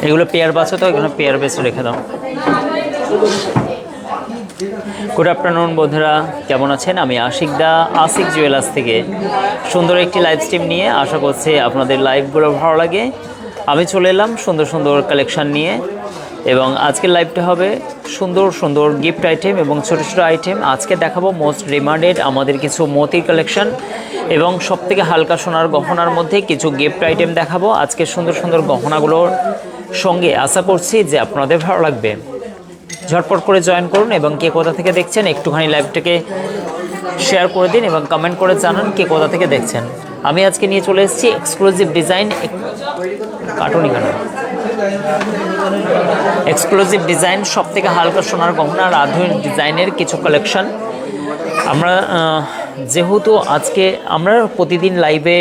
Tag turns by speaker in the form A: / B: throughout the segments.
A: এগুলো পেয়ার বাছো তো, এগুলো পেয়ার বেছে রেখে দাও। গুড আফটারনুন বন্ধুরা, কেমন আছেন? আমি আশিক দা, আশিক জুয়েলার্স থেকে সুন্দর একটি লাইভ স্ট্রিম নিয়ে। আশা করছি আপনাদের লাইভগুলো ভালো লাগে। আমি চলে এলাম সুন্দর সুন্দর কালেকশান নিয়ে, এবং আজকের লাইভটা হবে সুন্দর সুন্দর গিফট আইটেম এবং ছোটো ছোটো আইটেম। আজকে দেখাবো মোস্ট ডিমান্ডেড আমাদের কিছু মতির কালেকশান এবং সবথেকে হালকা সোনার গহনার মধ্যে কিছু গিফট আইটেম দেখাবো। আজকে সুন্দর সুন্দর গহনাগুলোর সঙ্গে আশা করছি যে আপনাদের ভালো লাগবে। ঝটপট করে জয়েন করুন এবং কে কোথা থেকে দেখছেন একটুখানি লাইভটাকে শেয়ার করে দিন এবং কমেন্ট করে জানান কে কোথা থেকে দেখছেন। আমি আজকে নিয়ে চলে এসেছি এক্সক্লুসিভ ডিজাইন, কার্টুনি কেন, এক্সক্লুসিভ ডিজাইন সবথেকে হালকা সোনার গহনা আর আধুনিক ডিজাইনের কিছু কালেকশন। আমরা যেহেতু আজকে আমরা প্রতিদিন লাইভে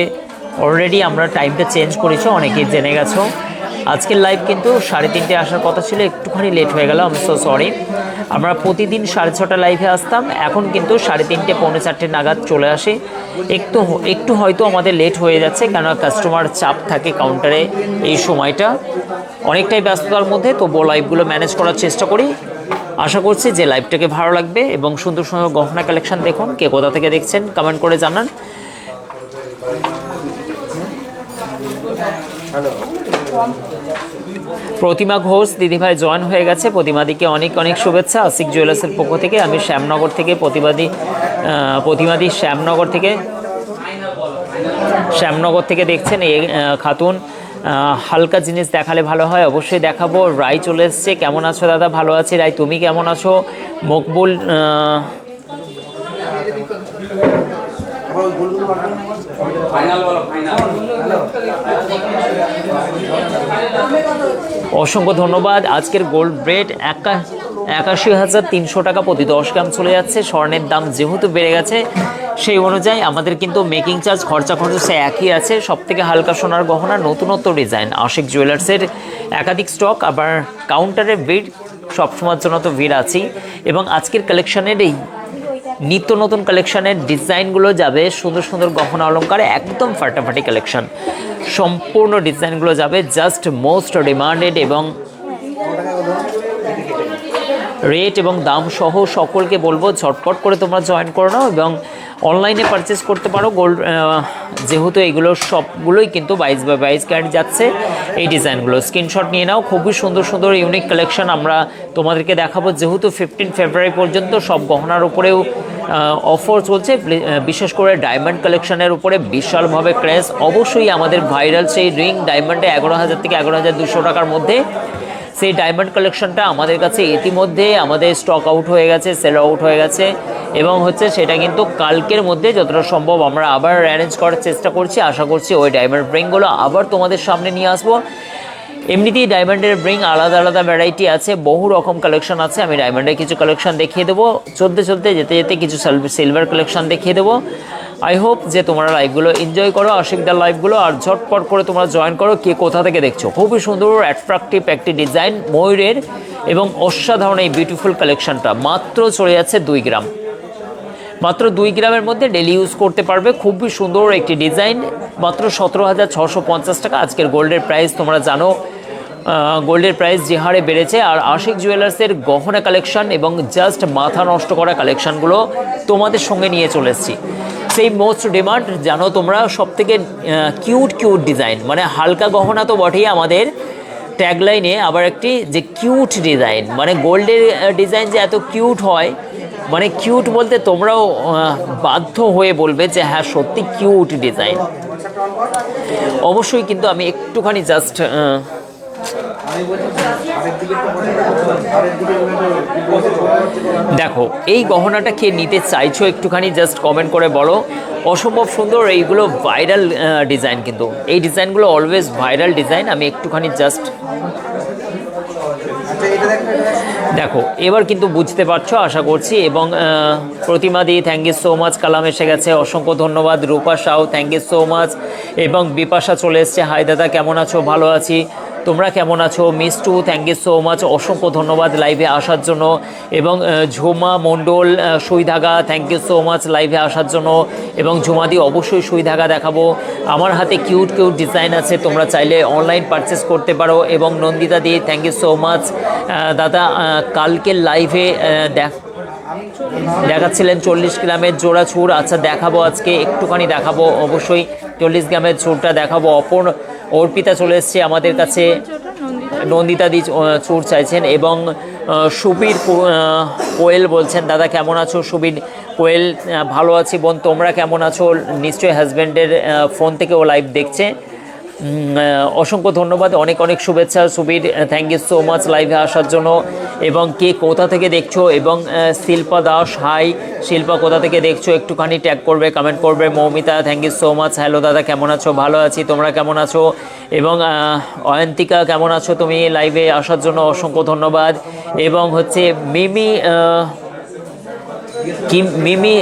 A: অলরেডি আমরা টাইমটা চেঞ্জ করেছি, অনেকেই জেনে গেছো। আজকের লাইভ কিন্তু 3:30 আসার কথা ছিল, একটুখানি লেট হয়ে গেল, আমি সো সরি। আমরা প্রতিদিন 6:30 লাইভে আসতাম, এখন কিন্তু 3:30 পৌনে 4টে নাগাদ চলে আসি। একটু হয়তো আমাদের লেট হয়ে যাচ্ছে, কেননা কাস্টমার চাপ থাকে কাউন্টারে এই সময়টা, অনেকটাই ব্যস্ততার মধ্যে, তবুও লাইভগুলো ম্যানেজ করার চেষ্টা করি। আশা করছি যে লাইভটাকে ভালো লাগবে এবং সুন্দর সুন্দর গহনা কালেকশন দেখুন। কে কোথা থেকে দেখছেন কমেন্ট করে জানান। প্রতিমা ঘোষ দিদিভাই জয়েন হয়ে গেছে, প্রতিমাদিকে অনেক অনেক শুভেচ্ছা আশিক জুয়েলার্সের পক্ষ থেকে। আমি শ্যামনগর থেকে প্রতিমাদি শ্যামনগর থেকে দেখছেন। এই খাতুন হালকা জিনিস দেখালে ভালো হয়, অবশ্যই দেখাবো। রাই চলে এসছে, কেমন আছো দাদা? ভালো আছি রাই, তুমি কেমন আছো? মকবুল অসংখ্য ধন্যবাদ। আজকের গোল্ড রেট 81,300 টাকা প্রতি 10 গ্রাম চলে যাচ্ছে। স্বর্ণের দাম যেহেতু বেড়ে গেছে, সেই অনুযায়ী আমাদের কিন্তু মেকিং চার্জ খরচ সে একই আছে। সবথেকে হালকা সোনার গহনা, নতুনত্ব ডিজাইন, আশিক জুয়েলার্সের একাধিক স্টক, আবার কাউন্টারে ভিড় সবসময়ের জন্য তো ভিড় আছেই। এবং আজকের কালেকশানের এই নিত্য নতুন কালেকশানের ডিজাইনগুলো যাবে সুন্দর সুন্দর গহনা অলঙ্কারে, একদম ফাটাফাটি কালেকশান। সম্পূর্ণ ডিজাইনগুলো যাবে জাস্ট মোস্ট ডিমান্ডেড, এবং রেট এবং দাম সহ সকলকে বলবো ঝটপট করে তোমরা জয়েন করে নাও এবং অনলাইনে পারচেস করতে পারো। গোল্ড যেহেতু এগুলো সবগুলোই কিন্তু 22x ক্যারেট যাচ্ছে, এই ডিজাইনগুলো স্ক্রিনশট নিয়ে নাও। খুবই সুন্দর সুন্দর ইউনিক কালেকশন আমরা তোমাদেরকে দেখাবো। যেহেতু 15 ফেব্রুয়ারি পর্যন্ত সব গহনার উপরেও অফার চলছে, বিশেষ করে ডায়মন্ড কালেকশনের উপরে বিশালভাবে ক্রেজ। অবশ্যই আমাদের ভাইরাল সেই রিং ডায়মন্ডে 11,000 থেকে 11,200 টাকার মধ্যে, সেই ডায়মন্ড কালেকশনটা আমাদের কাছে ইতিমধ্যে আমাদের স্টক আউট হয়ে গেছে, সেল আউট হয়ে গেছে, এবং সেটা কিন্তু কালকের মধ্যে যতটা সম্ভব আমরা আবার অ্যারেঞ্জ করার চেষ্টা করছি। আশা করছি ওই ডায়মন্ড রিংগুলো আবার তোমাদের সামনে নিয়ে আসবো। এমনিতেই ডায়মন্ডের রিং আলাদা আলাদা ভ্যারাইটি আছে, বহু রকম কালেকশন আছে। আমি ডায়মন্ডের কিছু কালেকশন দেখিয়ে দেবো, যেতে যেতে কিছু সিলভার কালেকশন দেখিয়ে দেবো। আই হোপ যে তোমরা লাইভগুলো এনজয় করো, আশিকদার লাইভগুলো, আর ঝটপট করে তোমরা জয়েন করো কে কোথা থেকে দেখছো। খুবই সুন্দর অ্যাট্রাকটিভ একটি ডিজাইন ময়ূরের, এবং অসাধারণ এই বিউটিফুল কালেকশনটা মাত্র চলে যাচ্ছে 2 গ্রাম, মাত্র 2 গ্রামের মধ্যে ডেলি ইউজ করতে পারবে। খুবই সুন্দর একটি ডিজাইন, মাত্র 17,650 টাকা। আজকের গোল্ডের প্রাইস তোমরা জানো, গোল্ডের প্রাইস যে হারে বেড়েছে। আর আশিক জুয়েলার্সের গহনা কালেকশন এবং জাস্ট মাথা নষ্ট করা কালেকশানগুলো তোমাদের সঙ্গে নিয়ে চলে এসেছি। সেই মোস্ট ডিমান্ড জানো তোমরা, সবথেকে কিউট ডিজাইন, মানে হালকা গহনা তো বটেই, আমাদের ট্যাগলাইনে আবার একটি যে কিউট ডিজাইন, মানে গোল্ডের ডিজাইন যে এত কিউট হয়, মানে কিউট বলতে তোমরাও বাধ্য হয়ে বলবে যে হ্যাঁ সত্যি কিউট ডিজাইন। অবশ্যই কিন্তু আমি একটুখানি জাস্ট দেখো এই গহনাটা কে নিতে চাইছো একটুখানি জাস্ট কমেন্ট করে বলো। অসম্ভব সুন্দর, এইগুলো ভাইরাল ডিজাইন, কিন্তু এই ডিজাইনগুলো অলওয়েজ ভাইরাল ডিজাইন। আমি একটুখানি জাস্ট দেখো, এবার কিন্তু বুঝতে পারছো আশা করছি। এবং প্রতিমা দি thank you so much, Kalam এসে গেছে, অসংখ্য ধন্যবাদ। Rupa Sau thank you so much. এবং বিপাশা চলে এসছে, হাই দাদা কেমন আছো? ভালো আছি, তোমরা কেমন আছো? Mishtu thank you so much, অসংখ্য ধন্যবাদ লাইভে আসার জন্য। এবং ঝুমা মণ্ডল সুই ধাগা থ্যাংক ইউ সো মাচ লাইভে আসার জন্য। এবং ঝুমাদি অবশ্যই সুই ধাগা দেখাবো। আমার হাতে কিউট কিউট ডিজাইন আছে, তোমরা চাইলে অনলাইন পারচেস করতে পারো। এবং নন্দিতা দি থ্যাংক ইউ সো মাচ। দাদা কালকের লাইভে দেখাচ্ছিলেন 40 গ্রামের জোড়া চুর, আচ্ছা দেখাবো আজকে, একটুখানি দেখাবো অবশ্যই। 40 গ্রামের চুরটা দেখাবো। অর্পিতা চলে এসছে আমাদের কাছে, নন্দিতা দি চুর চাইছেন। এবং সুবীর কোয়েল বলছেন দাদা কেমন আছো? সুবীর কোয়েল ভালো আছি বোন, তোমরা কেমন আছো? নিশ্চয়ই হাজব্যান্ডের ফোন থেকে ও লাইভ দেখছে। অসংখ্য ধন্যবাদ, অনেক অনেক শুভেচ্ছা Subir, thank you so much লাইভে আসার জন্য। এবং কে কোথা থেকে দেখছো? এবং শিল্পা দাস হাই, শিল্পা কোথা থেকে দেখছো একটুখানি ট্যাগ করবে, কমেন্ট করবে। Moumita thank you so much, hello দাদা কেমন আছো? ভালো আছি, তোমরা কেমন আছো? এবং অয়ন্তিকা কেমন আছো তুমি? লাইভে আসার জন্য অসংখ্য ধন্যবাদ। এবং হচ্ছে মিমি মিমি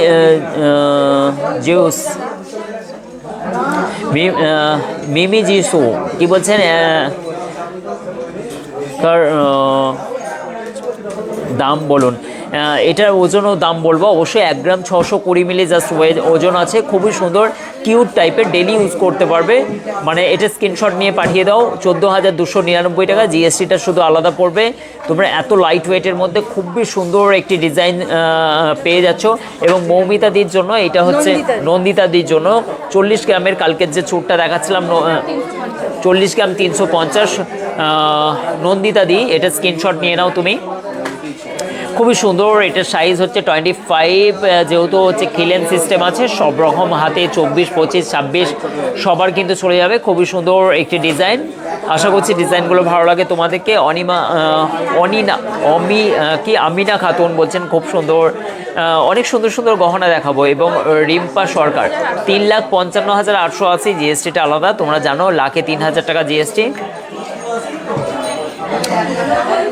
A: জিউস মিমি জিসু কি বলছেন? তার দাম বলুন। এটার ওজনও দাম বলবো অবশ্যই। 1 গ্রাম 620 মিলি জাস্ট ওজন আছে, খুবই সুন্দর কিউট টাইপের, ডেলি ইউজ করতে পারবে। মানে এটা স্ক্রিনশট নিয়ে পাঠিয়ে দাও। 14,299 টাকা, জিএসটিটা শুধু আলাদা পড়বে। তোমরা এত লাইট ওয়েটের মধ্যে খুবই সুন্দর একটি ডিজাইন পেয়ে যাচ্ছ। এবং মৌমিতাদির জন্য এটা হচ্ছে, নন্দিতাদির জন্য 40 গ্রামের কালকের যে চুরটা দেখাচ্ছিলাম 40 গ্রাম 350, নন্দিতাদি এটা স্ক্রিনশট নিয়ে নাও তুমি। খুবই সুন্দর, এটার সাইজ হচ্ছে 25, যেহেতু হচ্ছে খিলেন সিস্টেম আছে, সব রকম হাতে 24, 25, 26 সবার কিন্তু চলে যাবে। খুবই সুন্দর একটি ডিজাইন, আশা করছি ডিজাইনগুলো ভালো লাগে তোমাদেরকে। আমিনা খাতুন বলছেন খুব সুন্দর, অনেক সুন্দর সুন্দর গহনা দেখাবো। এবং রিম্পা সরকার 3,55,880, জিএসটিটা আলাদা, তোমরা জানো, 1,03,000 টাকা জিএসটি।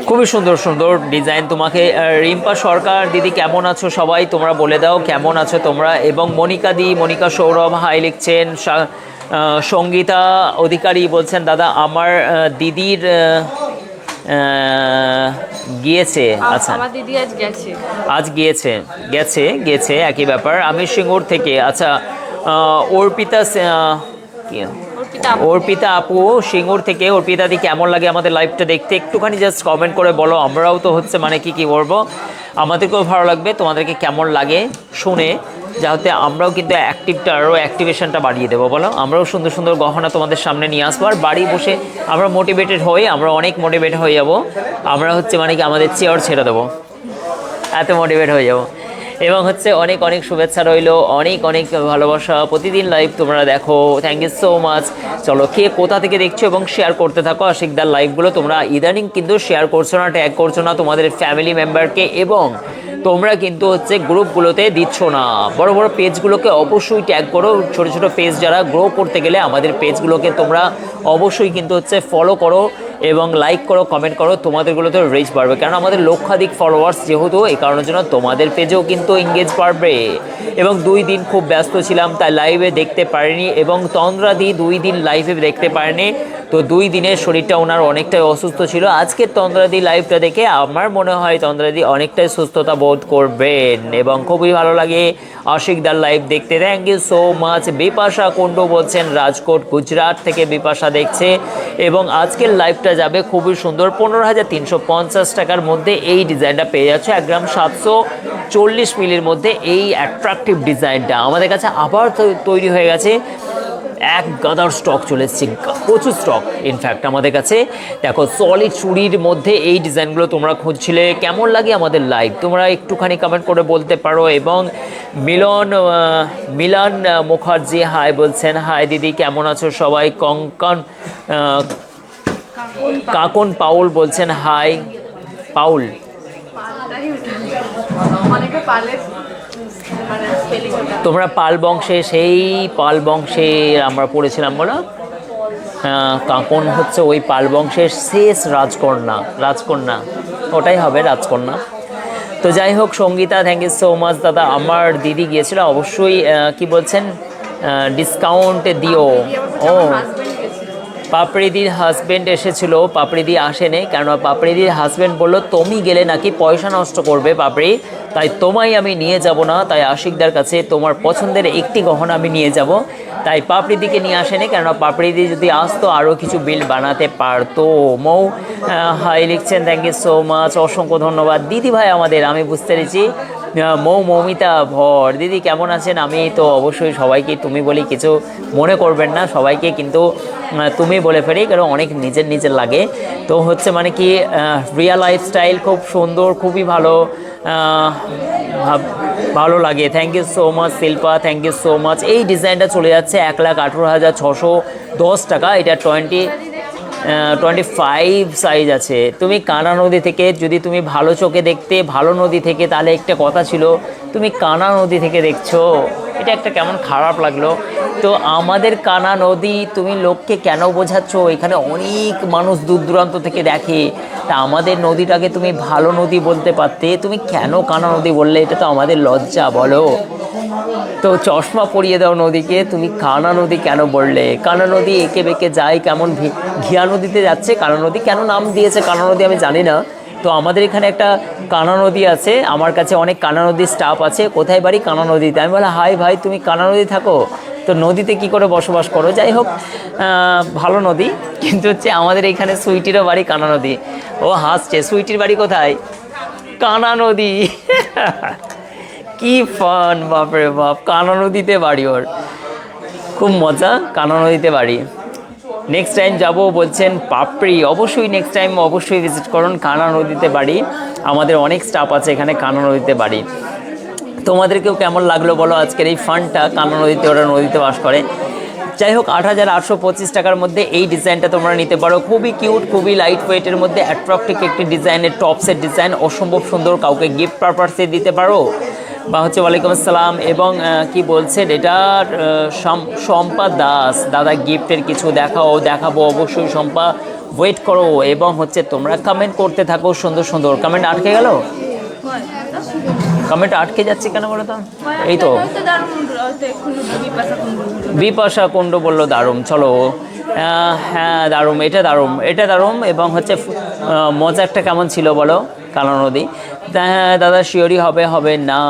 A: খুবই সুন্দর সুন্দর ডিজাইন তোমাকে। রিম্পা সরকার দিদি কেমন আছো? সবাই তোমরা বলে দাও কেমন আছো তোমরা। এবং মনিকা দি, মনিকা সৌরভ হাই লিখছেন। সঙ্গীতা অধিকারী বলছেন দাদা আমার দিদির গিয়েছে। আচ্ছা, আমার দিদি আজ গেছে একই ব্যাপার। আমি সিঙ্গুর থেকে। আচ্ছা, অর্পিতা আপু সিঙ্গুর থেকে। অর্পিতা দি কেমন লাগে আমাদের লাইভটা দেখতে? একটুখানি জাস্ট কমেন্ট করে বলো। আমরাও তো হচ্ছে মানে কি বলবো, আমাদেরকেও ভালো লাগবে তোমাদেরকে কেমন লাগে শুনে, যাতে আমরাও কিন্তু অ্যাক্টিভেশনটা বাড়িয়ে দেবো। বলো, আমরাও সুন্দর সুন্দর গহনা তোমাদের সামনে নিয়ে আসবো। আর বাড়ি বসে আমরা মোটিভেটেড হই, আমরা অনেক মোটিভেট হয়ে যাব। আমরা হচ্ছে মানে কি আমাদের চেয়ার ছেড়ে দেবো, এত মোটিভেট হয়ে যাবো। এবং হচ্ছে অনেক অনেক শুভেচ্ছা রইলো, অনেক অনেক ভালোবাসা। প্রতিদিন লাইভ তোমরা দেখো, থ্যাংক ইউ সো মাচ। চলো, কে কোথা থেকে দেখছো এবং শেয়ার করতে থাকো আশিকদার লাইভগুলো। তোমরা ইদানিং কিন্তু শেয়ার করছো না, ট্যাগ করছো না তোমাদের ফ্যামিলি মেম্বারকে, এবং তোমরা কিন্তু হচ্ছে গ্রুপগুলোতে দিচ্ছ না। বড় বড় পেজগুলোকে অবশ্যই ট্যাগ করো। ছোট ছোট পেজ যারা গ্রো করতে গেলে আমাদের পেজগুলোকে তোমরা অবশ্যই কিন্তু হচ্ছে ফলো করো এবং লাইক করো, কমেন্ট করো, তোমাদেরগুলোতে রিচ বাড়বে। কারণ আমাদের লক্ষাধিক ফলোয়ার্স যেহেতু, এই কারণের জন্য তোমাদের পেজেও কিন্তু এঙ্গেজ বাড়বে। এবং 2 দিন খুব ব্যস্ত ছিলাম, তাই লাইভে দেখতে পারিনি। এবং তন্দ্রাদি 2 দিন লাইভে দেখতে পারেনি, তো 2 দিনের শরীরটা ওনার অনেকটাই অসুস্থ ছিল। আজকে তন্দ্রাদি লাইভটা দেখে আমার মনে হয় তন্দ্রাদি অনেকটাই সুস্থতা বোধ করবেন এবং খুবই ভালো লাগে আশিকদার লাইভ দেখতে। Thank you so much. Bipasha Kundu বলছেন রাজকোট গুজরাট থেকে বিপাশা দেখছে। এবং আজকের লাইভটা যাবে খুবই সুন্দর, 15,350 টাকার মধ্যে এই ডিজাইনটা পেয়ে যাচ্ছে। 1 গ্রাম 740 মিলির মধ্যে এই অ্যাট্রাকটিভ ডিজাইনটা আমাদের কাছে আবার তৈরি হয়ে গেছে। এক গাদার স্টক চলে এসেছে, প্রচুর স্টক ইনফ্যাক্ট আমাদের কাছে। দেখো, সলিড চুড়ির মধ্যে এই ডিজাইনগুলো তোমরা খুঁজছিলে। কেমন লাগে আমাদের লাইভ তোমরা একটুখানি কমেন্ট করে বলতে পারো। এবং মিলন মুখার্জি হাই বলছেন, হাই দিদি কেমন আছো সবাই। কঙ্কন কাকন পাউল বলছেন হাই পাউল। তোমরা পাল বংশে, সেই পাল বংশে আমরা পড়েছিলাম বলো। কাকন হচ্ছে ওই পাল বংশের শেষ রাজকন্যা ওটাই হবে রাজকন্যা। তো যাই হোক Sangeeta, thank you so much দাদা। আমার দিদি গিয়েছিল, অবশ্যই কি বলছেন ডিসকাউন্ট দিও। ও পাপড়িদির হাজব্যান্ড এসেছিল, পাপড়িদি আসেনি, কেননা পাপড়িদির হাজব্যান্ড বললো তুমি গেলে নাকি পয়সা নষ্ট করবে পাপড়ি, তাই তোমায় আমি নিয়ে যাব না, তাই আশিকদার কাছে তোমার পছন্দের একটি গহনা আমি নিয়ে যাব, তাই পাপড়িদিকে নিয়ে আসেনি, কেননা পাপড়িদি যদি আসতো আরও কিছু বিল বানাতে পারতো। মৌ হাই লিখছেন, থ্যাংক ইউ সো মাচ, অসংখ্য ধন্যবাদ দিদি ভাই আমাদের, আমি বুঝতে পেরেছি। মৌমিতা ভর দিদি কেমন আছেন? আমি তো অবশ্যই সবাইকে তুমি বলি, কিছু মনে করবেন না, সবাইকে কিন্তু তুমি বলে ফেলি, কারণ অনেক নিজের লাগে। তো হচ্ছে মানে কি রিয়া লাইফস্টাইল খুব সুন্দর, খুবই ভালো লাগে। Thank you so much Shilpa, thank you so much. এই ডিজাইনটা চলে যাচ্ছে 1,18,610 টাকা। এটা 25 সাইজ আছে। তুমি কানা নদী থেকে, যদি তুমি ভালো চোখে দেখতে ভালো নদী থেকে, তাহলে একটা কথা ছিল, তুমি কানা নদী থেকে দেখছো, এটা একটা কেমন খারাপ লাগলো। তো আমাদের কানা নদী তুমি লোককে কেন বোঝাচ্ছ? এখানে অনেক মানুষ দূর দূরান্ত থেকে দেখে, তা আমাদের নদীটাকে তুমি ভালো নদী বলতে পারতে, তুমি কেন কানা নদী বললে? এটা তো আমাদের লজ্জা, বলো। তো চশমা পরিয়ে দাও নদীকে, তুমি কানা নদী কেন বললে? কানা নদী এঁকে বেঁকে যায়, কেমন ঘিয়া নদীতে যাচ্ছে। কানা নদী কেন নাম দিয়েছে কানা নদী আমি জানি না। তো আমাদের এখানে একটা কানা নদী আছে, আমার কাছে অনেক কানা নদীর স্টাফ আছে, কোথায় বাড়ি? কানা নদীতে। আমি বলি হাই ভাই, তুমি কানা নদী থাকো, তো নদীতে কি করে বসবাস করো? যাই হোক ভালো নদী, কিন্তু হচ্ছে আমাদের এখানে সুইটিরও বাড়ি কানা নদী। ও হাসছে, সুইটির বাড়ি কোথায়? কানা নদী। কি ফান, বাপরে বাপ, কানা নদীতে বাড়ি ওর, খুব মজা, কানা নদীতে বাড়ি। নেক্সট টাইম যাবো বলছেন পাপড়ি, অবশ্যই নেক্সট টাইম অবশ্যই ভিজিট করুন। কানা নদীতে বাড়ি, আমাদের অনেক স্টাফ আছে এখানে, কানা নদীতে বাড়ি। তোমাদেরকেও কেমন লাগলো বলো আজকের এই ফানটা? কানা নদীতে, ওরা নদীতে বাস করে। যাই হোক 8,825 টাকার মধ্যে এই ডিজাইনটা তোমরা নিতে পারো, খুবই কিউট, খুবই লাইট ওয়েটের মধ্যে অ্যাট্রাক্টিভ একটি ডিজাইনের টপসের ডিজাইন, অসম্ভব সুন্দর, কাউকে গিফট পারপাসে দিতে পারো, বা হচ্ছে ওয়ালাইকুম আসসালাম। এবং কি বলছেন এটা শম্পা দাস, দাদা গিফটের কিছু দেখাবো অবশ্যই শম্পা, ওয়েট করো। এবং হচ্ছে তোমরা কমেন্ট করতে থাকো, সুন্দর সুন্দর কমেন্ট। আটকে গেল কমেন্ট, আটকে যাচ্ছে কেন বলো তো? এই তো বিপাশা কুণ্ড বললো দারুম, চলো হ্যাঁ দারুম, এটা দারুম। এবং হচ্ছে মজারটা কেমন ছিল বলো? কানা নদী, হ্যাঁ দাদা শিওরি হবে না,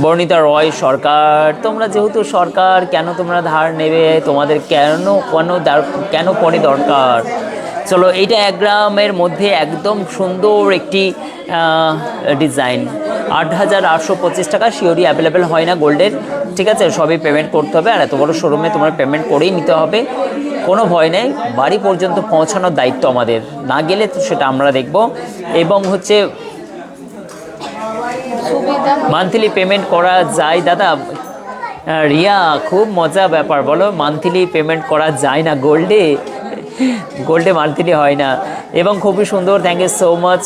A: বর্ণিতা রয় সরকার, তোমরা যেহেতু সরকার, কেন তোমরা ধার নেবে? তোমাদের কেন পরে দরকার? চলো এইটা 1 গ্রামের মধ্যে একদম সুন্দর একটি ডিজাইন, 8,825 টাকা। শিওরি অ্যাভেলেবেল হয় না গোল্ডের, ঠিক আছে, সবই পেমেন্ট করতে হবে। আর এত বড় শোরুমে তোমার পেমেন্ট করেই নিতে হবে, কোনো ভয় নেই। বাড়ি পর্যন্ত পৌঁছানোর দায়িত্ব আমাদের, না গেলে তো সেটা আমরা দেখব। এবং হচ্ছে মান্থলি পেমেন্ট করা যায় দাদা? রিয়া খুব মজা ব্যাপার, বলো মান্থলি পেমেন্ট করা যায় না গোল্ডে মান্থলি হয় না। এবং খুবই সুন্দর, thank you so much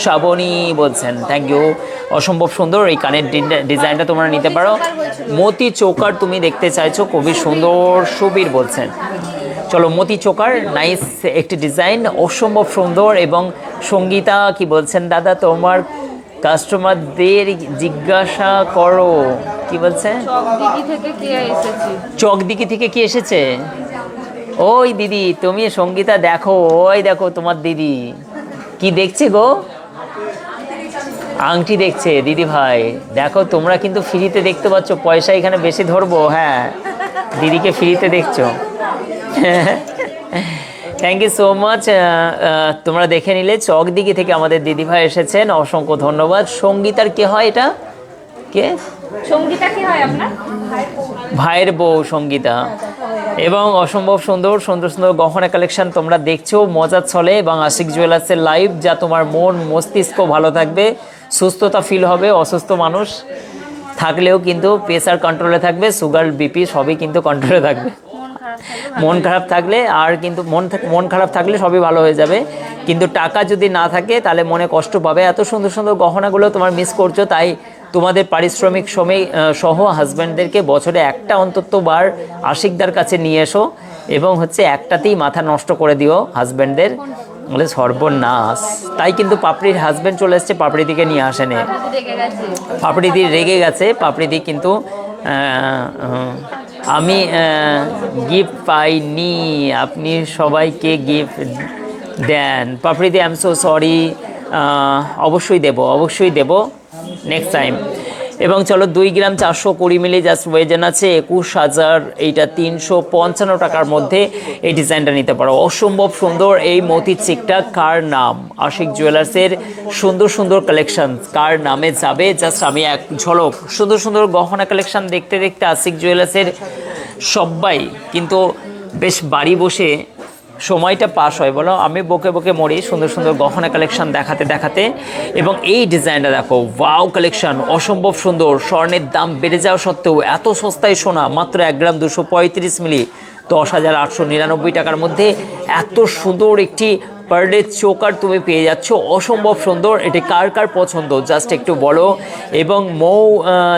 A: Srabani বলছেন, থ্যাংক ইউ, অসম্ভব সুন্দর এই কানের ডিজাইনটা তোমরা নিতে পারো। মতি চোকার তুমি দেখতে চাইছো, খুবই সুন্দর, সুবীর বলছেন। চলো মতি চোকার, নাইস একটি ডিজাইন, অসম্ভব সুন্দর। এবং সঙ্গীতা কি বলছেন দাদা? তোমার কাস্টমারদের জিজ্ঞাসা করো, কি বলছে? চকদিঘি থেকে কি এসেছে? ওই দিদি, তুমি সঙ্গীতা দেখো, ওই দেখো তোমার দিদি কি দেখছে গো, আংটি দেখছে দিদি ভাই। দেখো তোমরা কিন্তু ফ্রিতে দেখতে পাচ্ছ, পয়সা এখানে বেশি ধরবো। হ্যাঁ দিদিকে ফ্রিতে দেখছো। থ্যাংক ইউ সো মাচ, তোমরা দেখে নিলে চকদিঘি থেকে আমাদের দিদিভাই এসেছেন, অসংখ্য ধন্যবাদ। সঙ্গীতার কে হয় এটা? কে
B: সঙ্গীতা? কি হয় আপনার
A: ভাইয়ের বউ সঙ্গীতা। এবং অসম্ভব সুন্দর সুন্দর সুন্দর গহনা কালেকশন তোমরা দেখছো মজার ছলে। এবং আশিক জুয়েলার্সের লাইভ, যা তোমার মন মস্তিষ্ক ভালো থাকবে, সুস্থতা ফিল হবে, অসুস্থ মানুষ থাকলেও কিন্তু প্রেসার কন্ট্রোলে থাকবে, সুগার বিপি সবই কিন্তু কন্ট্রোলে থাকবে। মন খারাপ থাকলে আর কিন্তু মন খারাপ থাকলে সবই ভালো হয়ে যাবে, কিন্তু টাকা যদি না থাকে তাহলে মনে কষ্ট পাবে। এত সুন্দর সুন্দর গহনাগুলো তোমার মিস করছো, তাই তোমাদের পারিশ্রমিক সময় সহ হাজব্যান্ডদেরকে বছরে একটা অন্তত বার আশিকদার কাছে নিয়ে এসো, এবং হচ্ছে একটাতেই মাথা নষ্ট করে দিও হাজব্যান্ডদের, বলে সর্বনাশ। তাই কিন্তু পাপড়ির হাজব্যান্ড চলে এসছে, পাপড়িদিকে নিয়ে আসেনি। পাপড়িদি রেগে গেছে, পাপড়িদি কিন্তু আমি গিফট পাইনি, আপনি সবাইকে গিফট দেন। পাপড়িদি আই এম সো সরি, অবশ্যই দেব নেক্সট টাইম। এবং চলো 2 গ্রাম 420 মিলি জাস্ট ওয়েজেন আছে 21,000, এইটা 355 টাকার মধ্যে এই ডিজাইনটা নিতে পারো। অসম্ভব সুন্দর এই মতির চিকটা, কার নাম? আশিক জুয়েলার্সের সুন্দর সুন্দর কালেকশন কার নামে যাবে জাস্ট আমি এক ঝলক। সুন্দর সুন্দর গহনা কালেকশন দেখতে দেখতে আশিক জুয়েলার্সের সবাই কিন্তু বেশ বাড়ি বসে সময়টা পাস হয়, বলো আমি বকে বকে মরি সুন্দর সুন্দর গহনা কালেকশন দেখাতে দেখাতে। এবং এই ডিজাইনটা দেখো, ওয়াও কালেকশন, অসম্ভব সুন্দর। স্বর্ণের দাম বেড়ে যাওয়া সত্ত্বেও এত সস্তায় সোনা, মাত্র 1 গ্রাম 235 মিলি 10,899 টাকার মধ্যে এত সুন্দর একটি পার ডে চোকার তুমি পেয়ে যাচ্ছ, অসম্ভব সুন্দর। এটি কার কার পছন্দ জাস্ট একটু বলো। এবং মৌ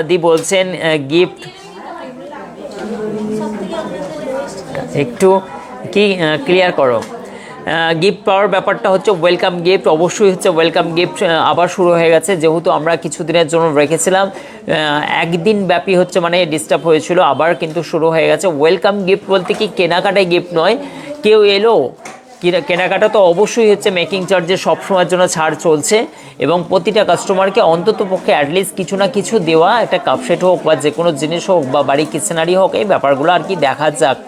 A: দি বলছেন গিফট একটু কি ক্লিয়ার করো। গিফট পাওয়ার ব্যাপারটা হচ্ছে ওয়েলকাম গিফট, অবশ্যই হচ্ছে ওয়েলকাম গিফট আবার শুরু হয়ে গেছে, যেহেতু আমরা কিছুদিনের জন্য রেখেছিলাম, একদিন ব্যাপী হচ্ছে মানে ডিস্টার্ব হয়েছিল, আবার কিন্তু শুরু হয়ে গেছে। ওয়েলকাম গিফট বলতে কি কেনাকাটায় গিফট নয়, কেউ এলো কেনাকাটা তো অবশ্যই হচ্ছে মেকিং চার্জে সবসময়ের জন্য ছাড় চলছে, এবং প্রতিটা কাস্টমারকে অন্তত পক্ষে অ্যাটলিস্ট কিছু না কিছু দেওয়া, একটা কাপসেট হোক বা যে কোনো জিনিস হোক বা বাড়ি কিচেনারি হোক, এই ব্যাপারগুলো আর কি দেখা যাক।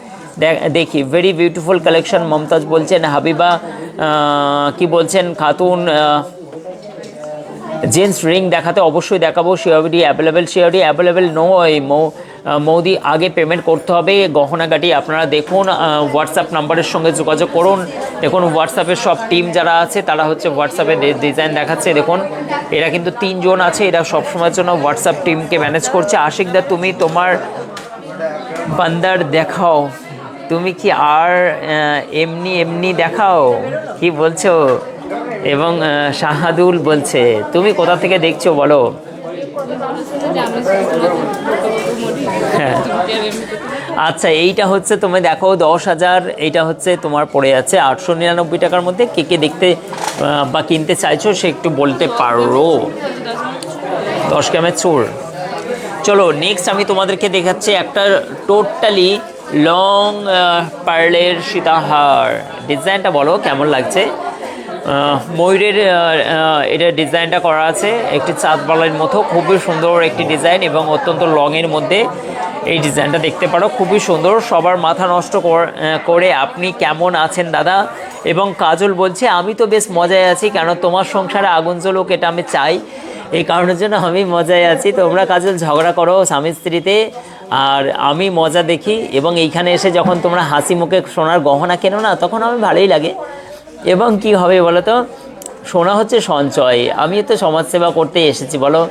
A: দেখি ভেরি বিউটিফুল কালেকশন। মমতাজ বলছেন, হাবিবা কি বলছেন, খাতুন জেন্টস রিং দেখাতে অবশ্যই দেখাবো, সিওরিটি অ্যাভেলেবেল নয় মৌদি, আগে পেমেন্ট করতে হবে। গহনাগাটি আপনারা দেখুন, হোয়াটসঅ্যাপ নাম্বারের সঙ্গে যোগাযোগ করুন। দেখুন হোয়াটসঅ্যাপের সব টিম যারা আছে তারা হচ্ছে হোয়াটসঅ্যাপে ডিজাইন দেখাচ্ছে। দেখুন এরা কিন্তু 3 জন আছে, এরা সবসময়ের জন্য হোয়াটসঅ্যাপ টিমকে ম্যানেজ করছে। আশিকদা তুমি তোমার বান্দার দেখাও, তুমি কি আর এমনি দেখাও, কি বলছো? এবং শাহাদুল বলছে তুমি কোথা থেকে দেখছো বলো। হ্যাঁ আচ্ছা, এইটা হচ্ছে তুমি দেখো 10,000, এইটা হচ্ছে তোমার পড়ে যাচ্ছে 899 টাকার মধ্যে। কে কে দেখতে বা কিনতে চাইছো সে একটু বলতে পারো। 10 গ্রামের চোর। চলো নেক্সট আমি তোমাদেরকে দেখাচ্ছি একটা টোটালি লং পার্লের সীতাহার। ডিজাইনটা বলো কেমন লাগছে। ময়ূরের এটা ডিজাইনটা করা আছে, একটি চাঁদবালার মতো, খুবই সুন্দর একটি ডিজাইন এবং অত্যন্ত লংয়ের মধ্যে এই ডিজাইনটা দেখতে পারো, খুবই সুন্দর। সবার মাথা নষ্ট করে আপনি কেমন আছেন দাদা। এবং কাজল বলছে আমি তো বেশ মজায় আছি, কেন তোমার সংসারে আগুন জ্বলুক এটা আমি চাই, এই কারণের জন্য আমি মজায় আছি। তোমরা কাজল ঝগড়া করো স্বামী স্ত্রীতে, আর আমি মজা দেখি। এবং এইখানে এসে যখন তোমরা হাসি মুখে সোনার গহনা কেনো না, তখন আমি ভালোই লাগে। এবং কি হবে বলো তো, সোনা হচ্ছে সঞ্চয়, আমি তো সমাজসেবা করতে এসেছি বলো।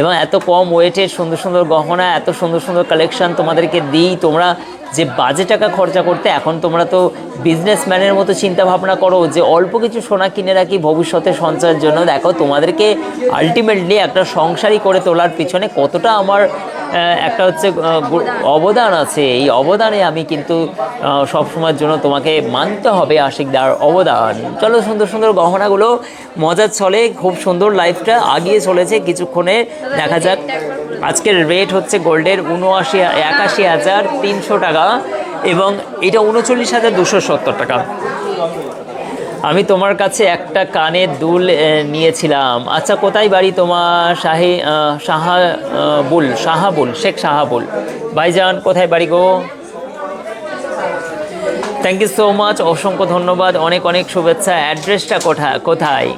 A: এবং এত কম ওয়েটের সুন্দর সুন্দর গহনা, এত সুন্দর সুন্দর কালেকশন তোমাদেরকে দিই। তোমরা যে বাজে টাকা খরচা করতে, এখন তোমরা তো বিজনেসম্যানের মতো চিন্তা ভাবনা করো যে অল্প কিছু সোনা কিনে রাখি ভবিষ্যতে সঞ্চয়ের জন্য। দেখো তোমাদেরকে আলটিমেটলি একটা সংসারই করে তোলার পিছনে কতটা আমার একটা হচ্ছে অবদান আছে, এই অবদানে আমি কিন্তু সবসময়ের জন্য তোমাকে মানতে হবে আশিকদার অবদান। চলো সুন্দর সুন্দর গহনাগুলো মজার ছলে খুব সুন্দর লাইফটা আগিয়ে চলেছে, কিছুক্ষণে দেখা যাক। আজকের রেট হচ্ছে গোল্ডের 81,300 টাকা, এবং এটা 39,270 টাকা। আমি তোমার কাছে একটা কানের দুল নিয়েছিলাম। আচ্ছা কোথায় বাড়ি তোমার? শাহাবুল, শেখ শাহাবুল ভাইজান, কোথায় বাড়ি গো? থ্যাংক ইউ সো মাচ, অসংখ্য ধন্যবাদ, অনেক অনেক শুভেচ্ছা। অ্যাড্রেসটা কোথায়?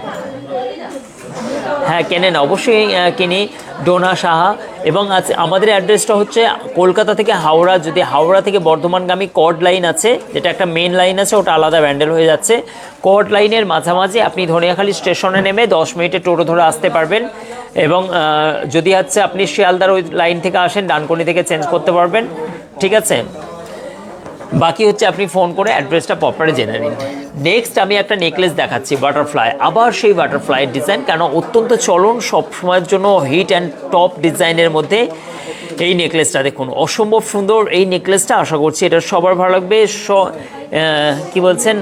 A: হ্যাঁ কেনেন, অবশ্যই কিনি, ডোনা সাহা। এবং আমাদের অ্যাড্রেসটা হচ্ছে কলকাতা থেকে হাওড়া, যদি হাওড়া থেকে বর্ধমানগামী কর্ড লাইন আছে, যেটা একটা মেন লাইন আছে, ওটা আলাদা ব্যান্ডেল হয়ে যাচ্ছে। কর্ড লাইনের মাঝামাঝি আপনি ধনিয়াখালী স্টেশনে নেমে 10 মিনিটে টোটো ধরে আসতে পারবেন। এবং যদি হচ্ছে আপনি শিয়ালদার ওই লাইন থেকে আসেন, ডানকুনি থেকে চেঞ্জ করতে পারবেন, ঠিক আছে। বাকি হচ্ছে আপনি ফোন করে অ্যাড্রেসটা প্রপারে জেনে নিন। নেক্সট আমি একটা নেকলেস দেখাচ্ছি, বাটারফ্লাই। আবার সেই বাটারফ্লাইয়ের ডিজাইন, কেন অত্যন্ত চলন, সব সময়ের জন্য হিট অ্যান্ড টপ ডিজাইনের মধ্যে এই নেকলেসটা দেখুন, অসম্ভব সুন্দর এই নেকলেসটা। আশা করছি এটা সবার ভালো লাগবে। কি বলছেন,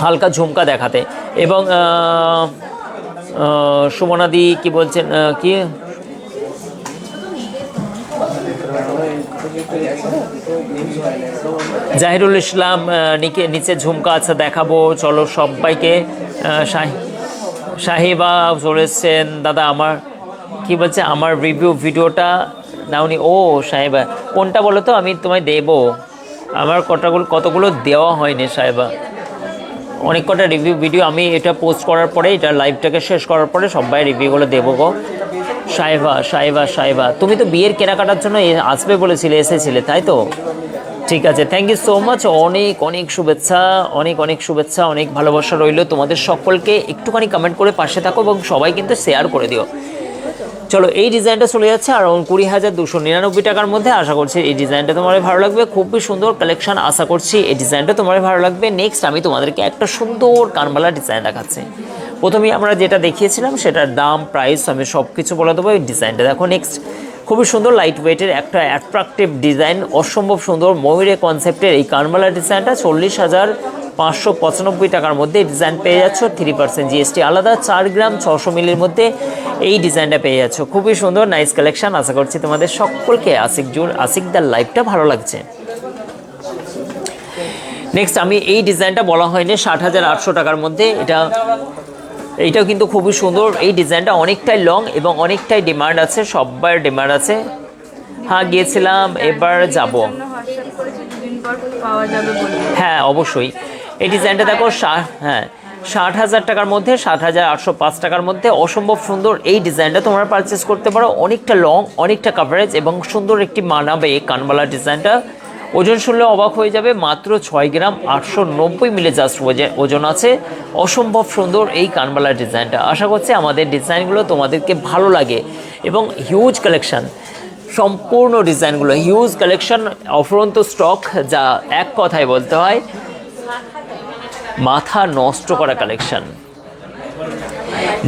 A: হালকা ঝুমকা দেখাতে। এবং সুমনাদি কি বলছেন, কি জাহিরুল ইসলাম নিচে ঝুমকা আছে, দেখাবো, চলো সবাইকে। সাহিবা চলে এসছেন, দাদা আমার কি বলছে, আমার রিভিউ ভিডিওটা নাওনি। ও সাহেবা, কোনটা বলো তো, আমি তোমায় দেবো। আমার কতগুলো দেওয়া হয়নি সাহেবা, অনেক কটা রিভিউ ভিডিও আমি এটা পোস্ট করার পরে, এটা লাইভটাকে শেষ করার পরে সবাই রিভিউগুলো দেবো গো। সাহেবা তুমি তো বিয়ের কেনাকাটার জন্য আসবে বলেছিলে, এসেছিলে তাই তো? ঠিক আছে, থ্যাংক ইউ সো মাচ। অনেক শুভেচ্ছা, অনেক শুভেচ্ছা, অনেক ভালোবাসা রইল তোমাদের সকলকে। একটুখানি কমেন্ট করে পাশে থাকো এবং সবাই কিন্তু শেয়ার করে দিও। চলো, এই ডিজাইনটা চলে যাচ্ছে আর 20,299 টাকার মধ্যে। আশা করছি এই ডিজাইনটা তোমার ভালো লাগবে, খুবই সুন্দর কালেকশন। আশা করছি এই ডিজাইনটা তোমার ভালো লাগবে। নেক্সট আমি তোমাদেরকে একটা সুন্দর কানবালা ডিজাইন দেখাচ্ছি। প্রথমেই আমরা যেটা দেখিয়েছিলাম সেটার দাম, প্রাইস আমি সব কিছু বলে দেবো। এই ডিজাইনটা দেখো, নেক্সট খুবই সুন্দর লাইট ওয়েটের একটা অ্যাট্রাকটিভ ডিজাইন, অসম্ভব সুন্দর ময়ূরে কনসেপ্টের এই কানবালা ডিজাইনটা 40,595 টাকার মধ্যে এই ডিজাইন পেয়ে যাচ্ছ। 3% জিএসটি আলাদা, 4 গ্রাম 600 মিলির মধ্যে এই ডিজাইনটা পেয়ে যাচ্ছ। খুবই সুন্দর নাইস কালেকশন। আশা করছি তোমাদের সকলকে আশিকদার লাইফটা ভালো লাগছে। নেক্সট আমি এই ডিজাইনটা বলা হয়নি, 60,800 টাকার মধ্যে। এইটাও কিন্তু খুবই সুন্দর। এই ডিজাইনটা অনেকটাই লং এবং অনেকটাই ডিমান্ড আছে, সবার ডিমান্ড আছে। হ্যাঁ গিয়েছিলাম, এবার যাব। হ্যাঁ অবশ্যই। এই ডিজাইনটা দেখো, 60,000 টাকার মধ্যে, 60,805 টাকার মধ্যে, অসম্ভব সুন্দর এই ডিজাইনটা তোমরা পারচেস করতে পারো। অনেকটা লং, অনেকটা কাভারেজ এবং সুন্দর একটি মানাবে কানবালা ডিজাইনটা। ওজন শুনলে অবাক হয়ে যাবে, মাত্র 6 গ্রাম 890 মিলি জাস্ট ওজন আছে। অসম্ভব সুন্দর এই কানবালা ডিজাইনটা। আশা করছি আমাদের ডিজাইনগুলো তোমাদেরকে ভালো লাগে এবং হিউজ কালেকশন, সম্পূর্ণ ডিজাইনগুলো হিউজ কালেকশন, অফুরন্ত স্টক, যা এক কথায় বলতে হয় মাথা নষ্ট করা কালেকশন।